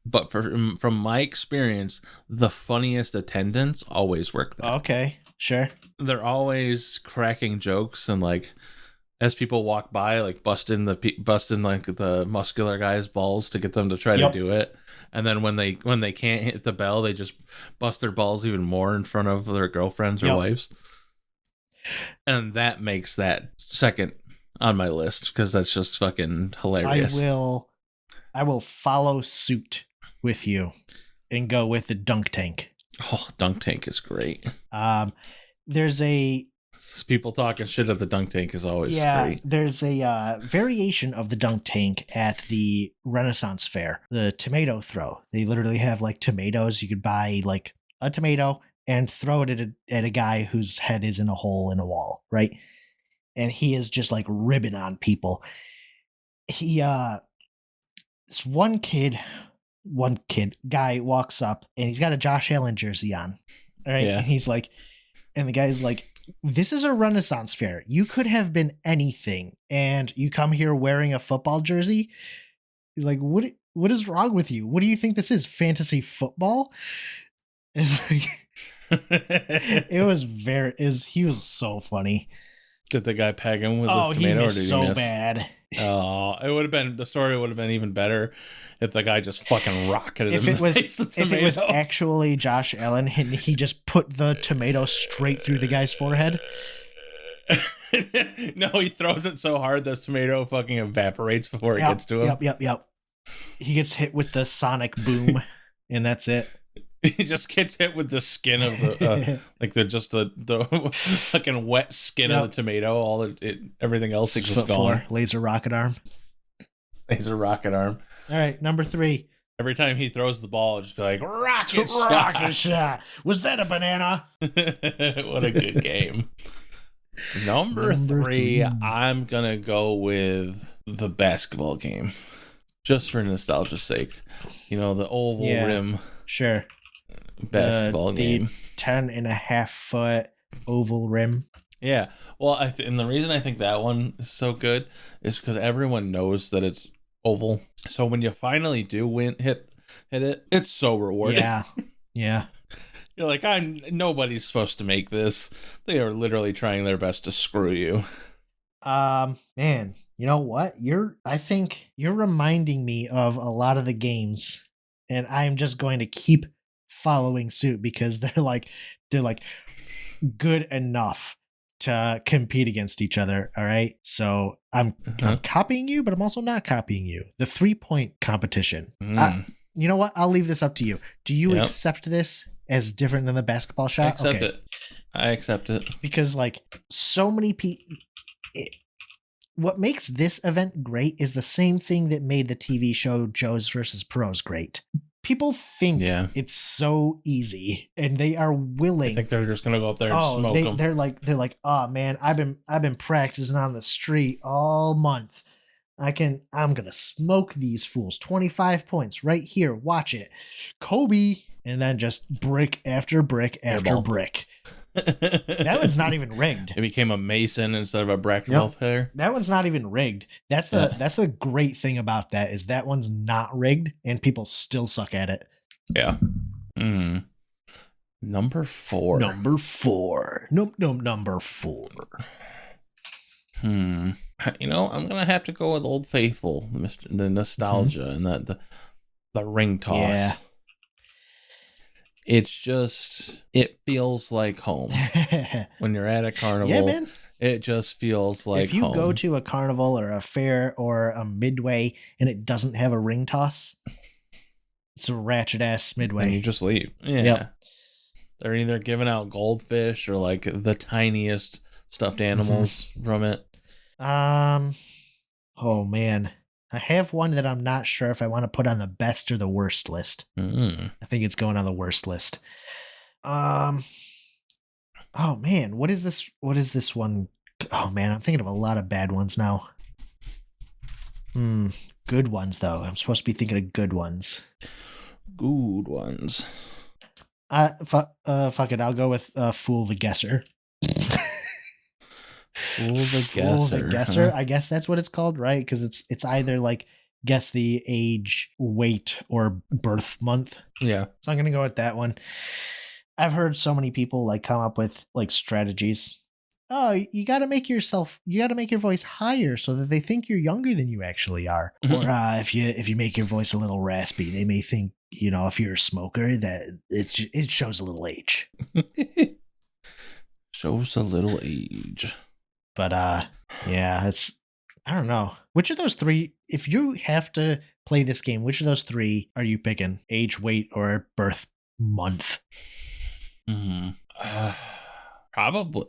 but from my experience, the funniest attendants always work there. Okay, sure. They're always cracking jokes, and like as people walk by, like busting like the muscular guy's balls to get them to try to do it. And then when they can't hit the bell, they just bust their balls even more in front of their girlfriends or wives. And that makes that second on my list because that's just fucking hilarious. I will follow suit with you and go with the dunk tank. Oh, dunk tank is great. There's people talking shit at the dunk tank is always great. There's a variation of the dunk tank at the Renaissance Fair, the tomato throw. They literally have like tomatoes. You could buy like a tomato and throw it at a guy whose head is in a hole in a wall, right? And he is just like ribbing on people. This one kid one guy walks up and he's got a Josh Allen jersey on. All right. Yeah. And he's like, and the guy's like, this is a Renaissance fair. You could have been anything. And you come here wearing a football jersey. He's like, what is wrong with you? What do you think this is? Fantasy football? It's like, he was so funny. Did the guy peg him with the tomato? He missed or did so he miss? Bad. Oh, the story would have been even better if the guy just fucking rocketed If him it was actually Josh Allen and he just put the tomato straight through the guy's forehead. No, he throws it so hard the tomato fucking evaporates before it gets to him. Yep. He gets hit with the sonic boom, and that's it. He just gets hit with the skin of the the fucking wet skin of the tomato. Everything else is just gone. 6'4", laser rocket arm. Laser rocket arm. All right, number 3. Every time he throws the ball, it'll just be like rocket shot. Was that a banana? What a good game. Number 3, I'm gonna go with the basketball game, just for nostalgia's sake. The oval rim. Sure. Basketball game. 10.5 foot oval rim. Yeah. Well, and the reason I think that one is so good is because everyone knows that it's oval. So when you finally do hit it, it's so rewarding. Yeah. You're like, nobody's supposed to make this. They are literally trying their best to screw you. Man, you know what? I think you're reminding me of a lot of the games, and I'm just going to keep following suit because they're like good enough to compete against each other. All right. So I'm copying you, but I'm also not copying you. The 3-point competition. You know what? I'll leave this up to you. Do you accept this as different than the basketball shot? I accept it. Because so many people, what makes this event great is the same thing that made the TV show Joes versus Pros great. People think it's so easy, and they are willing. I think they're just gonna go up there and smoke them. They're like, oh man, I've been practicing on the street all month. I'm gonna smoke these fools. 25 points right here. Watch it, Kobe, and then just brick after brick after brick. That one's not even rigged. It became a Mason instead of a basketball player. That one's not even rigged. That's the great thing about that is that one's not rigged and people still suck at it. Yeah. Number 4. Number 4. Number 4. I'm gonna have to go with Old Faithful, the nostalgia and the ring toss. Yeah. It feels like home. When you're at a carnival, yeah, man. It just feels like home. If you go to a carnival or a fair or a midway and it doesn't have a ring toss, it's a ratchet ass midway. And you just leave. Yeah. Yep. They're either giving out goldfish or the tiniest stuffed animals from it. Oh man. I have one that I'm not sure if I want to put on the best or the worst list. I think it's going on the worst list. Oh man, what is this? What is this one? Oh man, I'm thinking of a lot of bad ones now. Good ones though. I'm supposed to be thinking of good ones. Good ones. Fuck it. I'll go with Fool the Guesser. Fool the Guesser. Huh? I guess that's what it's called, right? Because it's either guess the age, weight, or birth month. Yeah. So I'm gonna go with that one. I've heard so many people come up with strategies. Oh, you got to make your voice higher so that they think you're younger than you actually are. Or if you make your voice a little raspy, they may think if you're a smoker that it shows a little age. Shows a little age. But yeah, I don't know. Which of those 3, if you have to play this game, which of those 3 are you picking? Age, weight, or birth month? Probably.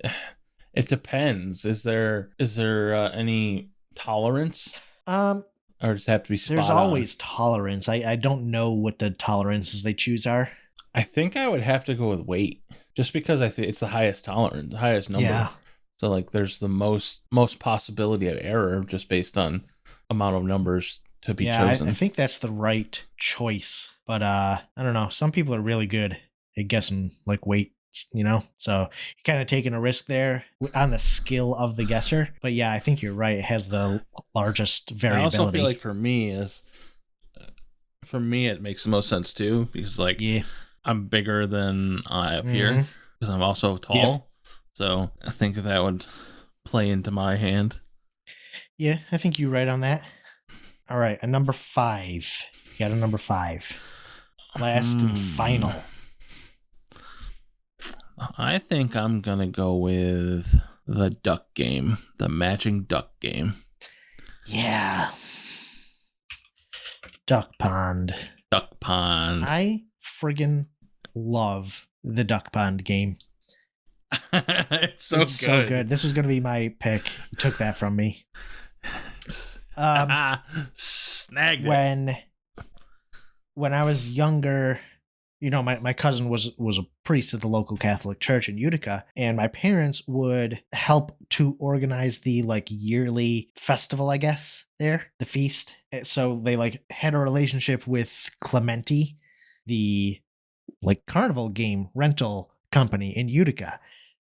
It depends. Is there any tolerance? Or does it have to be spot There's on? always tolerance. I don't know what the tolerances they choose are. I think I would have to go with weight, just because I think it's the highest tolerance, the highest number. Yeah. So there's the most possibility of error just based on amount of numbers to be Yeah, chosen. I think that's the right choice. But I don't know. Some people are really good at guessing like weights, So you're kind of taking a risk there on the skill of the guesser. But yeah, I think you're right. It has the largest variability. I also feel like for me it makes the most sense too, because like I'm bigger than I have here because I'm also tall. Yeah. So I think that would play into my hand. Yeah, I think you're right on that. All right, a number 5. You got a number 5. Last and final. I think I'm going to go with the duck game, the matching duck game. Yeah. Duck pond. Duck pond. I friggin' love the duck pond game. It's so good. This was going to be my pick. You took that from me. Snagged it. When I was younger, my cousin was a priest at the local Catholic church in Utica, and my parents would help to organize the like yearly festival, I guess, there, the feast. So they like had a relationship with Clementi, the like carnival game rental company in Utica.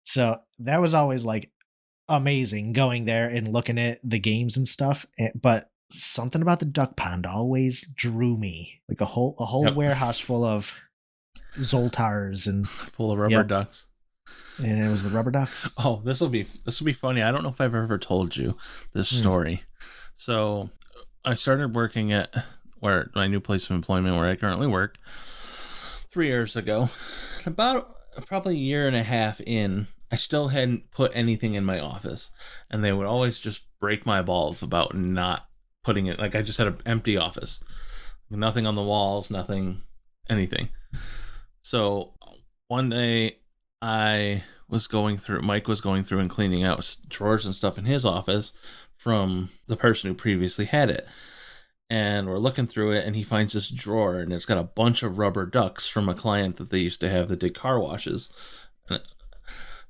So that was always like amazing going there and looking at the games and stuff. But something about the duck pond always drew me, like a whole warehouse full of Zoltars and full of rubber ducks. And it was the rubber ducks. Oh, this will be funny. I don't know if I've ever told you this story. So I started working at my new place of employment where I currently work 3 years ago. About probably a year and a half in, I still hadn't put anything in my office, and they would always just break my balls about not putting it. Like I just had an empty office, nothing on the walls, nothing, anything. So one day Mike was going through and cleaning out drawers and stuff in his office from the person who previously had it. And we're looking through it, and he finds this drawer, and it's got a bunch of rubber ducks from a client that they used to have that did car washes.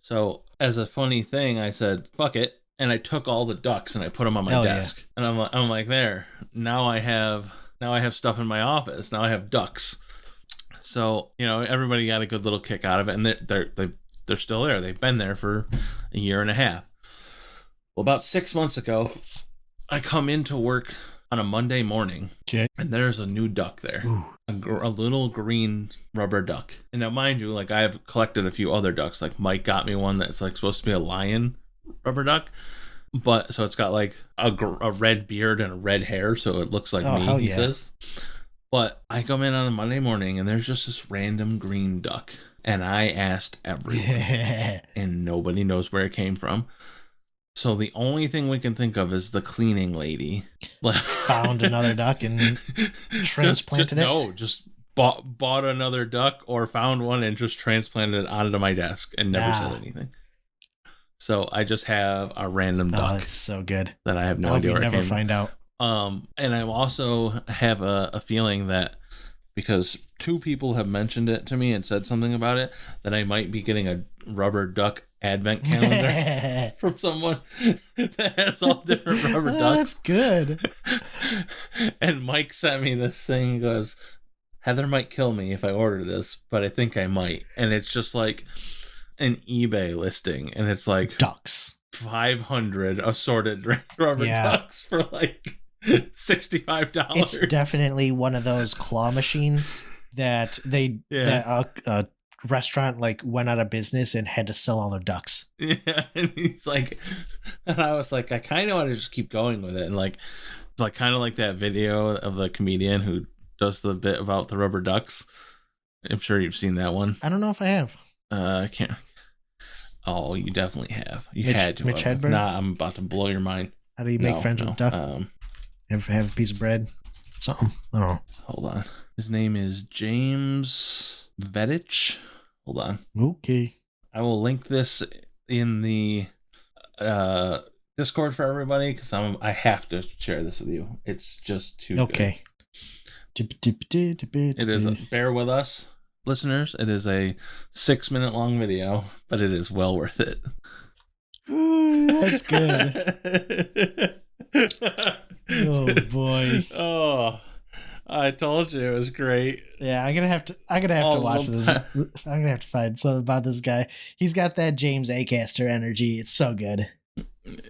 So as a funny thing, I said, fuck it. And I took all the ducks and I put them on my desk. Yeah. And I'm like, there, now I have stuff in my office. Now I have ducks. So, everybody got a good little kick out of it, and they're still there. They've been there for a year and a half. Well, about 6 months ago, I come into work on a Monday morning, and there's a new duck there. A little green rubber duck. And now, mind you, like I have collected a few other ducks. Like Mike got me one that's like supposed to be a lion rubber duck, but so it's got like a red beard and a red hair, so it looks like me. He says. But I come in on a Monday morning, and there's just this random green duck, and I asked everyone, and nobody knows where it came from. So the only thing we can think of is the cleaning lady found another duck and transplanted it. No, just bought another duck or found one and just transplanted it onto my desk and never said anything. So I just have a random duck. That's so good. That I have no idea where it came from. Never find out. And I also have a feeling that because 2 people have mentioned it to me and said something about it, that I might be getting a rubber duck advent calendar from someone that has all different rubber ducks. That's good. And Mike sent me this thing. He goes, Heather might kill me if I order this, but I think I might. And it's just like an eBay listing, and it's like ducks, 500 assorted rubber ducks for like $65. It's definitely one of those claw machines that a restaurant like went out of business and had to sell all their ducks. Yeah, and he's like, and I was like, I kind of want to just keep going with it, and like, it's like kind of like that video of the comedian who does the bit about the rubber ducks. I'm sure you've seen that one. I don't know if I have. I can't. Oh, you definitely have. You had to. Mitch Hedberg? Nah, I'm about to blow your mind. How do you make friends with a duck? Have a piece of bread? Something. I don't know. Hold on. His name is James Vedich. Hold on. Okay. I will link this in the Discord for everybody because I have to share this with you. It's just too good. Okay. It is. Bear with us, listeners. It is a 6-minute long video, but it is well worth it. Ooh, that's good. Oh boy. Oh, I told you it was great. Yeah, I'm gonna have to All watch the this. time. I'm gonna have to find something about this guy. He's got that James Acaster energy. It's so good.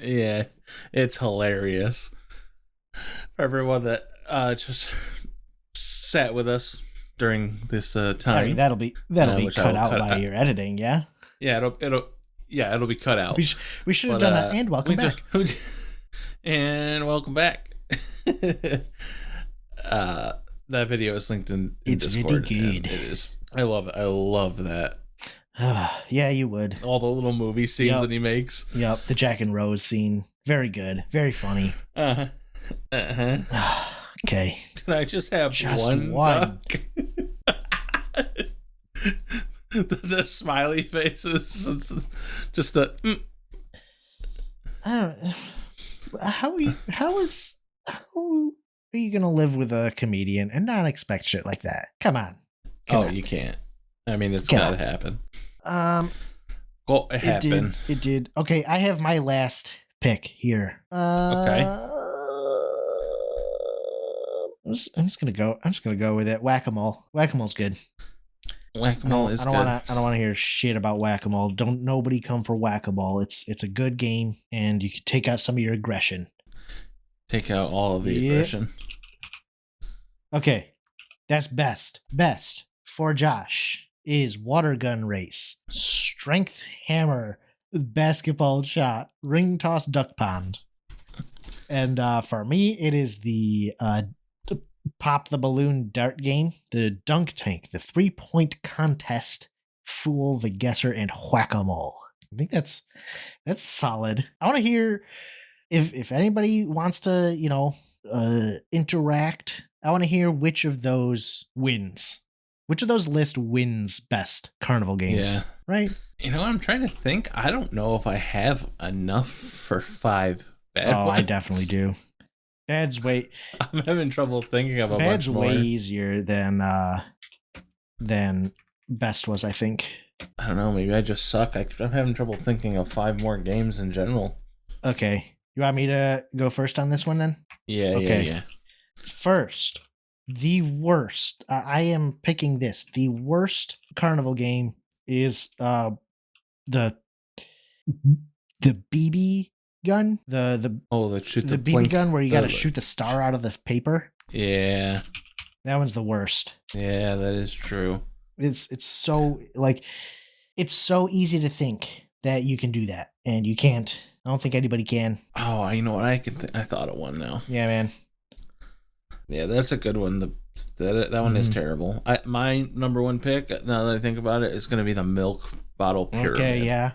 Yeah, it's hilarious. For everyone that just sat with us during this time. I mean, that'll be which I cut will out cut by out. your editing, yeah. Yeah, it'll be cut out. We should have But, done and welcome back. And welcome back. That video is linked in It's Discord. really and good. It is. I love it. I love that. Yeah, you would. All the little movie scenes that he makes. Yep, the Jack and Rose scene. Very good. Very funny. Uh-huh. Uh-huh. Okay. Can I just have Just one? The smiley faces. It's just the. I don't. How are you gonna live with a comedian and not expect shit like that? Come on. Come on. You can't. I mean, it's Come gotta on. happen. It Happen. did. Okay, I have my last pick here. Okay. I'm just gonna go with it. Whack-a-mole. Whack-a-mole's good. Whack-a-mole is I good. don't wanna hear shit about Whack-a-mole. Don't nobody come for Whack-a-mole. It's a good game and you can take out some of your aggression. Take out all of the aggression. Okay. That's best. Best for Josh is water gun race, strength hammer, basketball shot, ring toss duck pond. And for me, it is the pop the balloon dart game, the dunk tank, the 3-point contest, fool the guesser, and whack-a-mole. I think that's solid. I want to hear if anybody wants to, interact. I want to hear which of those wins. Which of those list wins best carnival games? Yeah. Right? You know, I'm trying to think. I don't know if I have enough for 5 bad ones. I definitely do. Bad's way I'm having trouble thinking of a Bad's bunch more. way easier than best was, I think. I don't know. Maybe I just suck. I'm having trouble thinking of 5 more games in general. Okay. You want me to go first on this one then? Yeah, Okay. yeah. First, the worst. I am picking this. The worst carnival game is the BB gun. The Shoot the BB gun where you got to shoot the star out of the paper. Yeah. That one's the worst. Yeah, that is true. It's so it's so easy to think that you can do that, and you can't. I don't think anybody can. Oh, you know what? I thought of one now. Yeah, man. Yeah, that's a good one. That one is terrible. My number one pick, now that I think about it, is going to be the milk bottle pyramid. Okay, yeah,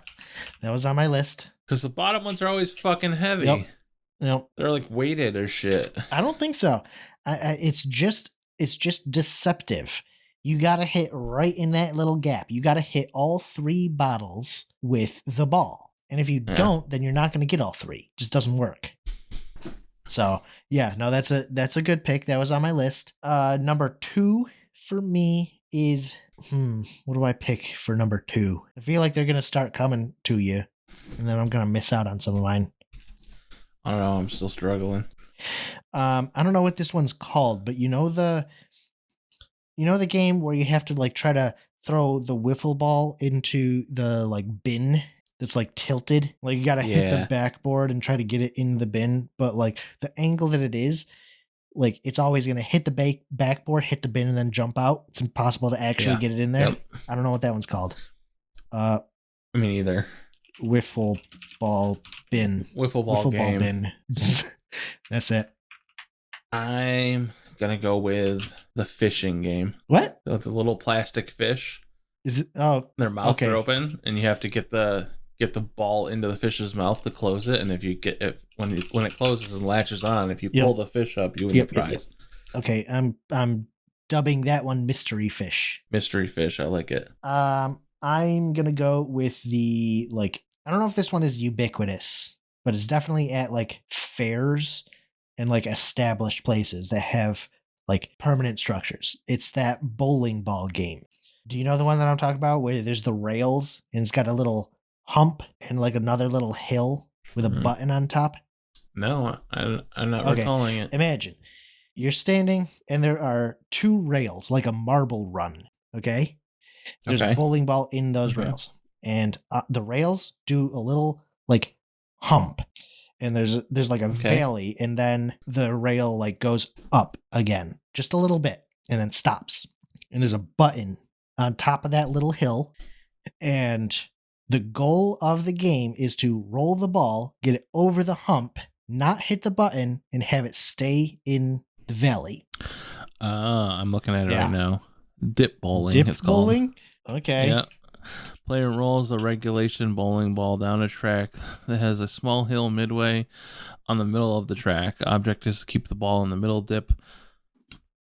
that was on my list. Because the bottom ones are always fucking heavy. Yep. They're like weighted or shit. I don't think so. It's just deceptive. You got to hit right in that little gap. You got to hit all 3 bottles with the ball. And if you don't, then you're not going to get all 3. It just doesn't work. So, yeah, no, that's a good pick. That was on my list. Number 2 for me is, what do I pick for number 2? I feel like they're going to start coming to you, and then I'm going to miss out on some of mine. I don't know. I'm still struggling. I don't know what this one's called, but you know the game where you have to like try to throw the wiffle ball into the like bin that's like tilted. Like you got to hit the backboard and try to get it in the bin, but like the angle that it is, like it's always going to hit the backboard, hit the bin, and then jump out. It's impossible to actually get it in there. Yep. I don't know what that one's called. Me neither. Wiffle ball bin. Wiffle ball game. Bin. That's it. I'm gonna go with the fishing game. What? With the little plastic fish. Is it? Oh, their mouths okay. are open, and you have to get the ball into the fish's mouth to close it. And if you get it when it closes and latches on, if you pull the fish up, you win the prize. Okay, I'm dubbing that one mystery fish. Mystery fish, I like it. I'm gonna go with the I don't know if this one is ubiquitous, but it's definitely at like fairs and like established places that have like permanent structures. It's that bowling ball game. Do you know the one that I'm talking about where there's the rails and it's got a little hump and like another little hill with a button on top? No, I'm not Okay. recalling it. Imagine you're standing and there are two rails, like a marble run. Okay. There's a Okay. bowling ball in those Hmm. rails, and the rails do a little like hump, and there's like a Okay. valley, and then the rail like goes up again just a little bit, and then stops, and there's a button on top of that little hill, and the goal of the game is to roll the ball, get it over the hump, not hit the button, and have it stay in the valley. I'm looking at it right Yeah. now. Dip bowling, Dip it's called. bowling. Okay. Yeah. Player rolls a regulation bowling ball down a track that has a small hill midway on the middle of the track. Object is to keep the ball in the middle dip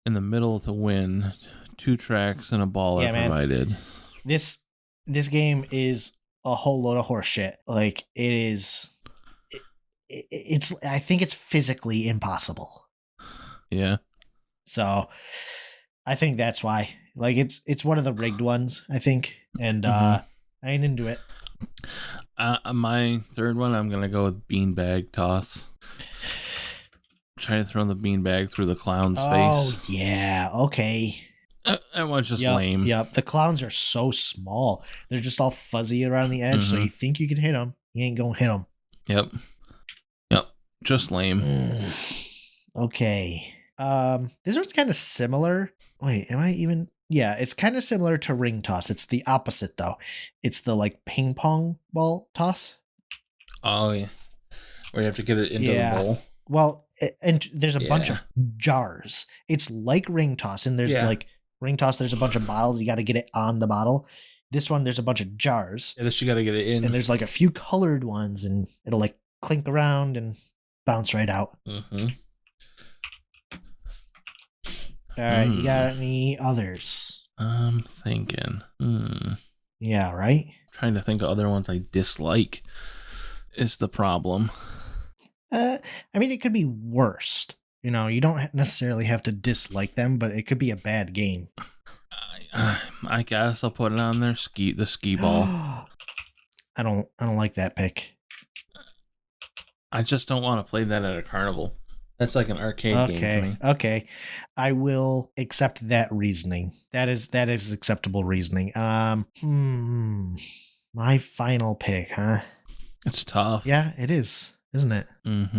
in the middle to win. 2 tracks and a ball Yeah, are man. provided. This game is a whole load of horse shit. Like it is. It's. I think it's physically impossible. Yeah. So I think that's why. Like it's one of the rigged ones, I think, and I ain't into it. My third one, I'm gonna go with beanbag toss. Try to throw the beanbag through the clown's face. Yeah, okay. That one's just Yep, lame. Yep. The clowns are so small; they're just all fuzzy around the edge. So you think you can hit them, you ain't gonna hit them. Yep. Just lame. Okay. This one's kind of similar. Wait, am I even? Yeah, it's kind of similar to ring toss. It's the opposite though. It's the like ping pong ball toss. Oh yeah. Where you have to get it into the bowl. Well, and there's a bunch of jars. It's like ring toss, and there's like ring toss. There's a bunch of bottles. You got to get it on the bottle. This one, there's a bunch of jars. Yeah, this you got to get it in. And there's like a few colored ones, and it'll like clink around and bounce right out. All right, you got any others? I'm thinking. Yeah, right? Trying to think of other ones I dislike is the problem. I mean, it could be worst. You know, you don't necessarily have to dislike them, but it could be a bad game. I guess I'll put it on there. The skee ball. I don't like that pick. I just don't want to play that at a carnival. That's like an arcade game to me. Okay. I will accept that reasoning. That is acceptable reasoning. My final pick, huh? It's tough. Yeah, it is, isn't it?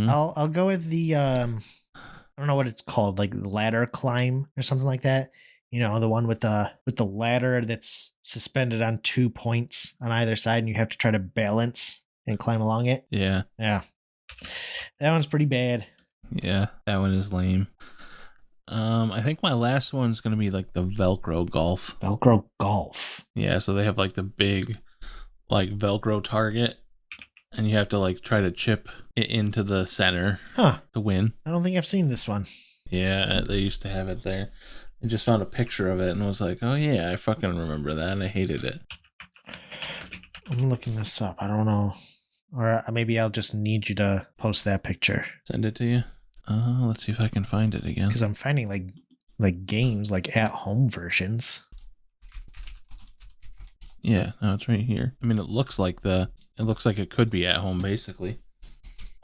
I'll go with the I don't know what it's called, like ladder climb or something like that. You know, the one with the ladder that's suspended on 2 points on either side, and you have to try to balance and climb along it. Yeah. Yeah. That one's pretty bad. Yeah, that one is lame. I think my last one's gonna be like the Velcro golf. Velcro golf. Yeah, so they have like the big like Velcro target, and you have to like try to chip it into the center to win. I don't think I've seen this one. Yeah, they used to have it there. I just found a picture of it and was like, oh yeah, I fucking remember that, and I hated it. I'm looking this up. I don't know. Or maybe I'll just need you to post that picture. Send it to you. Let's see if I can find it again. Because I'm finding like games like at home versions. Yeah, no, it's right here. I mean, it looks like it could be at home basically.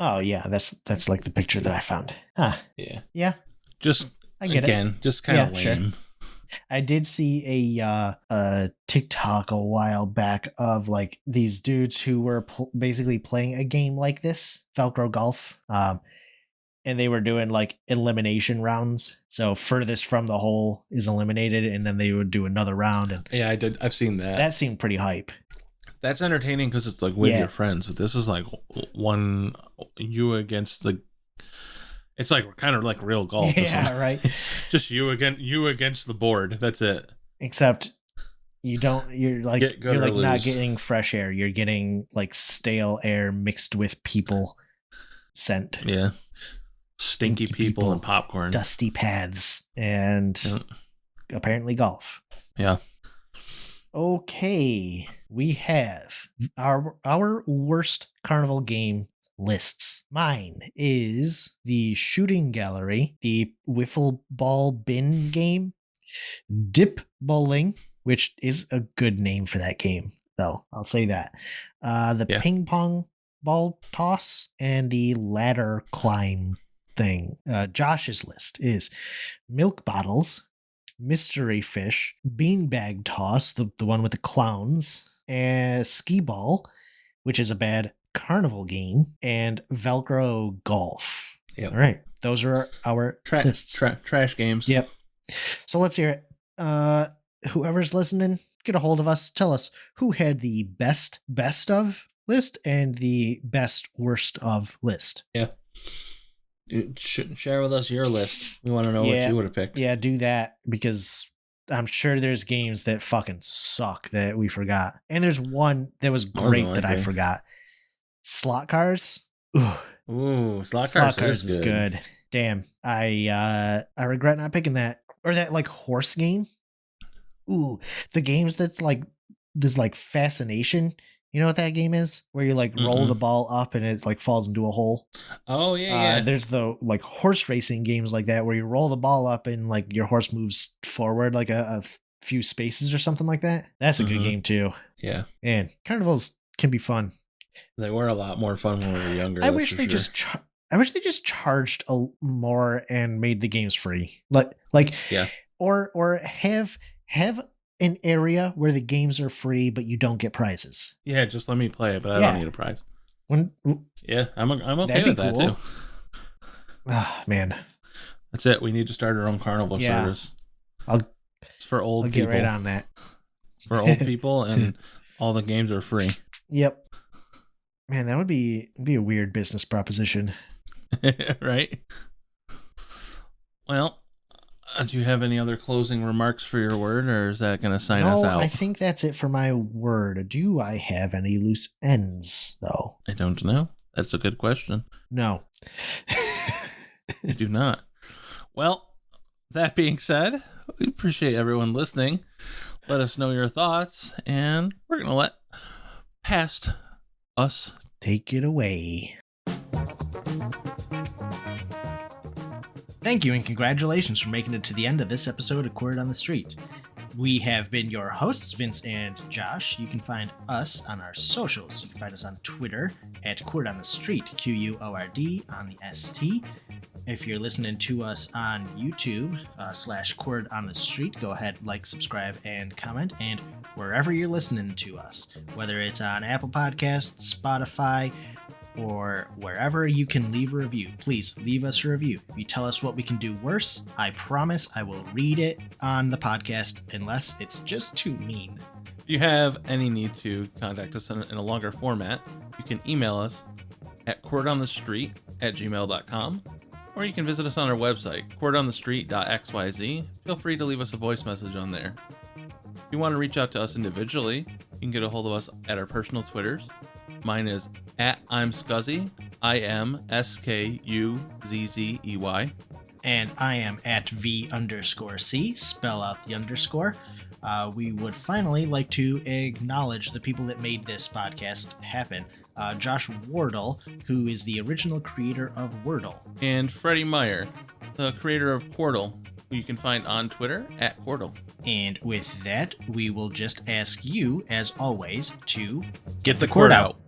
Oh yeah, that's like the picture that I found. Huh. Yeah. Yeah. Just I get again, it. just kind of lame. Sure. I did see a TikTok a while back of like these dudes who were basically playing a game like this, Velcro golf. And they were doing like elimination rounds. So furthest from the hole is eliminated, and then they would do another round. And yeah, I did. I've seen that. That seemed pretty hype. That's entertaining because it's like with your friends, but this is like one you against the. It's like kind of like real golf. Yeah, right. Just you against the board. That's it. Except you're like lose. Not getting fresh air. You're getting like stale air mixed with people scent. Yeah. Stinky people and popcorn. Dusty paths and apparently golf. Yeah. Okay. We have our worst carnival game lists. Mine is the shooting gallery, the wiffle ball bin game, dip bowling, which is a good name for that game, though. I'll say that. The ping pong ball toss and the ladder climb thing. Josh's list is milk bottles, mystery fish, beanbag toss, the one with the clowns, and skee ball, which is a bad carnival game, and Velcro golf. Yep. All right. Those are our lists. Trash games. Yep. So let's hear it. Whoever's listening, get a hold of us. Tell us who had the best of list and the best worst of list. Yeah. You should share with us your list. We want to know what you would have picked. Yeah, do that, because I'm sure there's games that fucking suck that we forgot. And there's one that was great that I forgot. Slot cars. Ooh, slot cars is good. Damn. I regret not picking that. Or that like horse game. Ooh, the games that's like this like fascination. You know what that game is? Where you like roll the ball up and it like falls into a hole. Oh yeah. There's the like horse racing games like that where you roll the ball up and like your horse moves forward like a few spaces or something like that. That's a good game too. Yeah. And carnivals can be fun. They were a lot more fun when we were younger. I wish they just charged more and made the games free. Like yeah. Or have an area where the games are free but you don't get prizes. Yeah, just let me play it, but I don't need a prize. I'm okay with that too. Ah, man. That's it. We need to start our own carnival service. It's for old people. Get right on that. For old people, and all the games are free. Yep. Man, that would be a weird business proposition. Right? Well, do you have any other closing remarks for your word, or is that going to sign us out? I think that's it for my word. Do I have any loose ends, though? I don't know. That's a good question. No. I do not. Well, that being said, we appreciate everyone listening. Let us know your thoughts, and we're going to let past us take it away. Thank you and congratulations for making it to the end of this episode of Queered on the Street. We have been your hosts, Vince and Josh. You can find us on our socials. You can find us on Twitter at Queered on the Street, QUORD on the ST. If you're listening to us on YouTube /Queered on the Street, go ahead, like, subscribe, and comment. And wherever you're listening to us, whether it's on Apple Podcasts, Spotify, or wherever you can leave a review, please leave us a review. If you tell us what we can do worse, I promise I will read it on the podcast, unless it's just too mean. If you have any need to contact us in a longer format, you can email us at queeredonthestreet@gmail.com, or you can visit us on our website, queeredonthestreet.xyz. Feel free to leave us a voice message on there. If you want to reach out to us individually, you can get a hold of us at our personal Twitters. Mine is @I'mScuzzy, IMSKUZZEY. And I am at V_C, spell out the underscore. We would finally like to acknowledge the people that made this podcast happen. Josh Wardle, who is the original creator of Wordle. And Freddie Meyer, the creator of Quordle, who you can find on Twitter @Quordle. And with that, we will just ask you, as always, to get the cord out.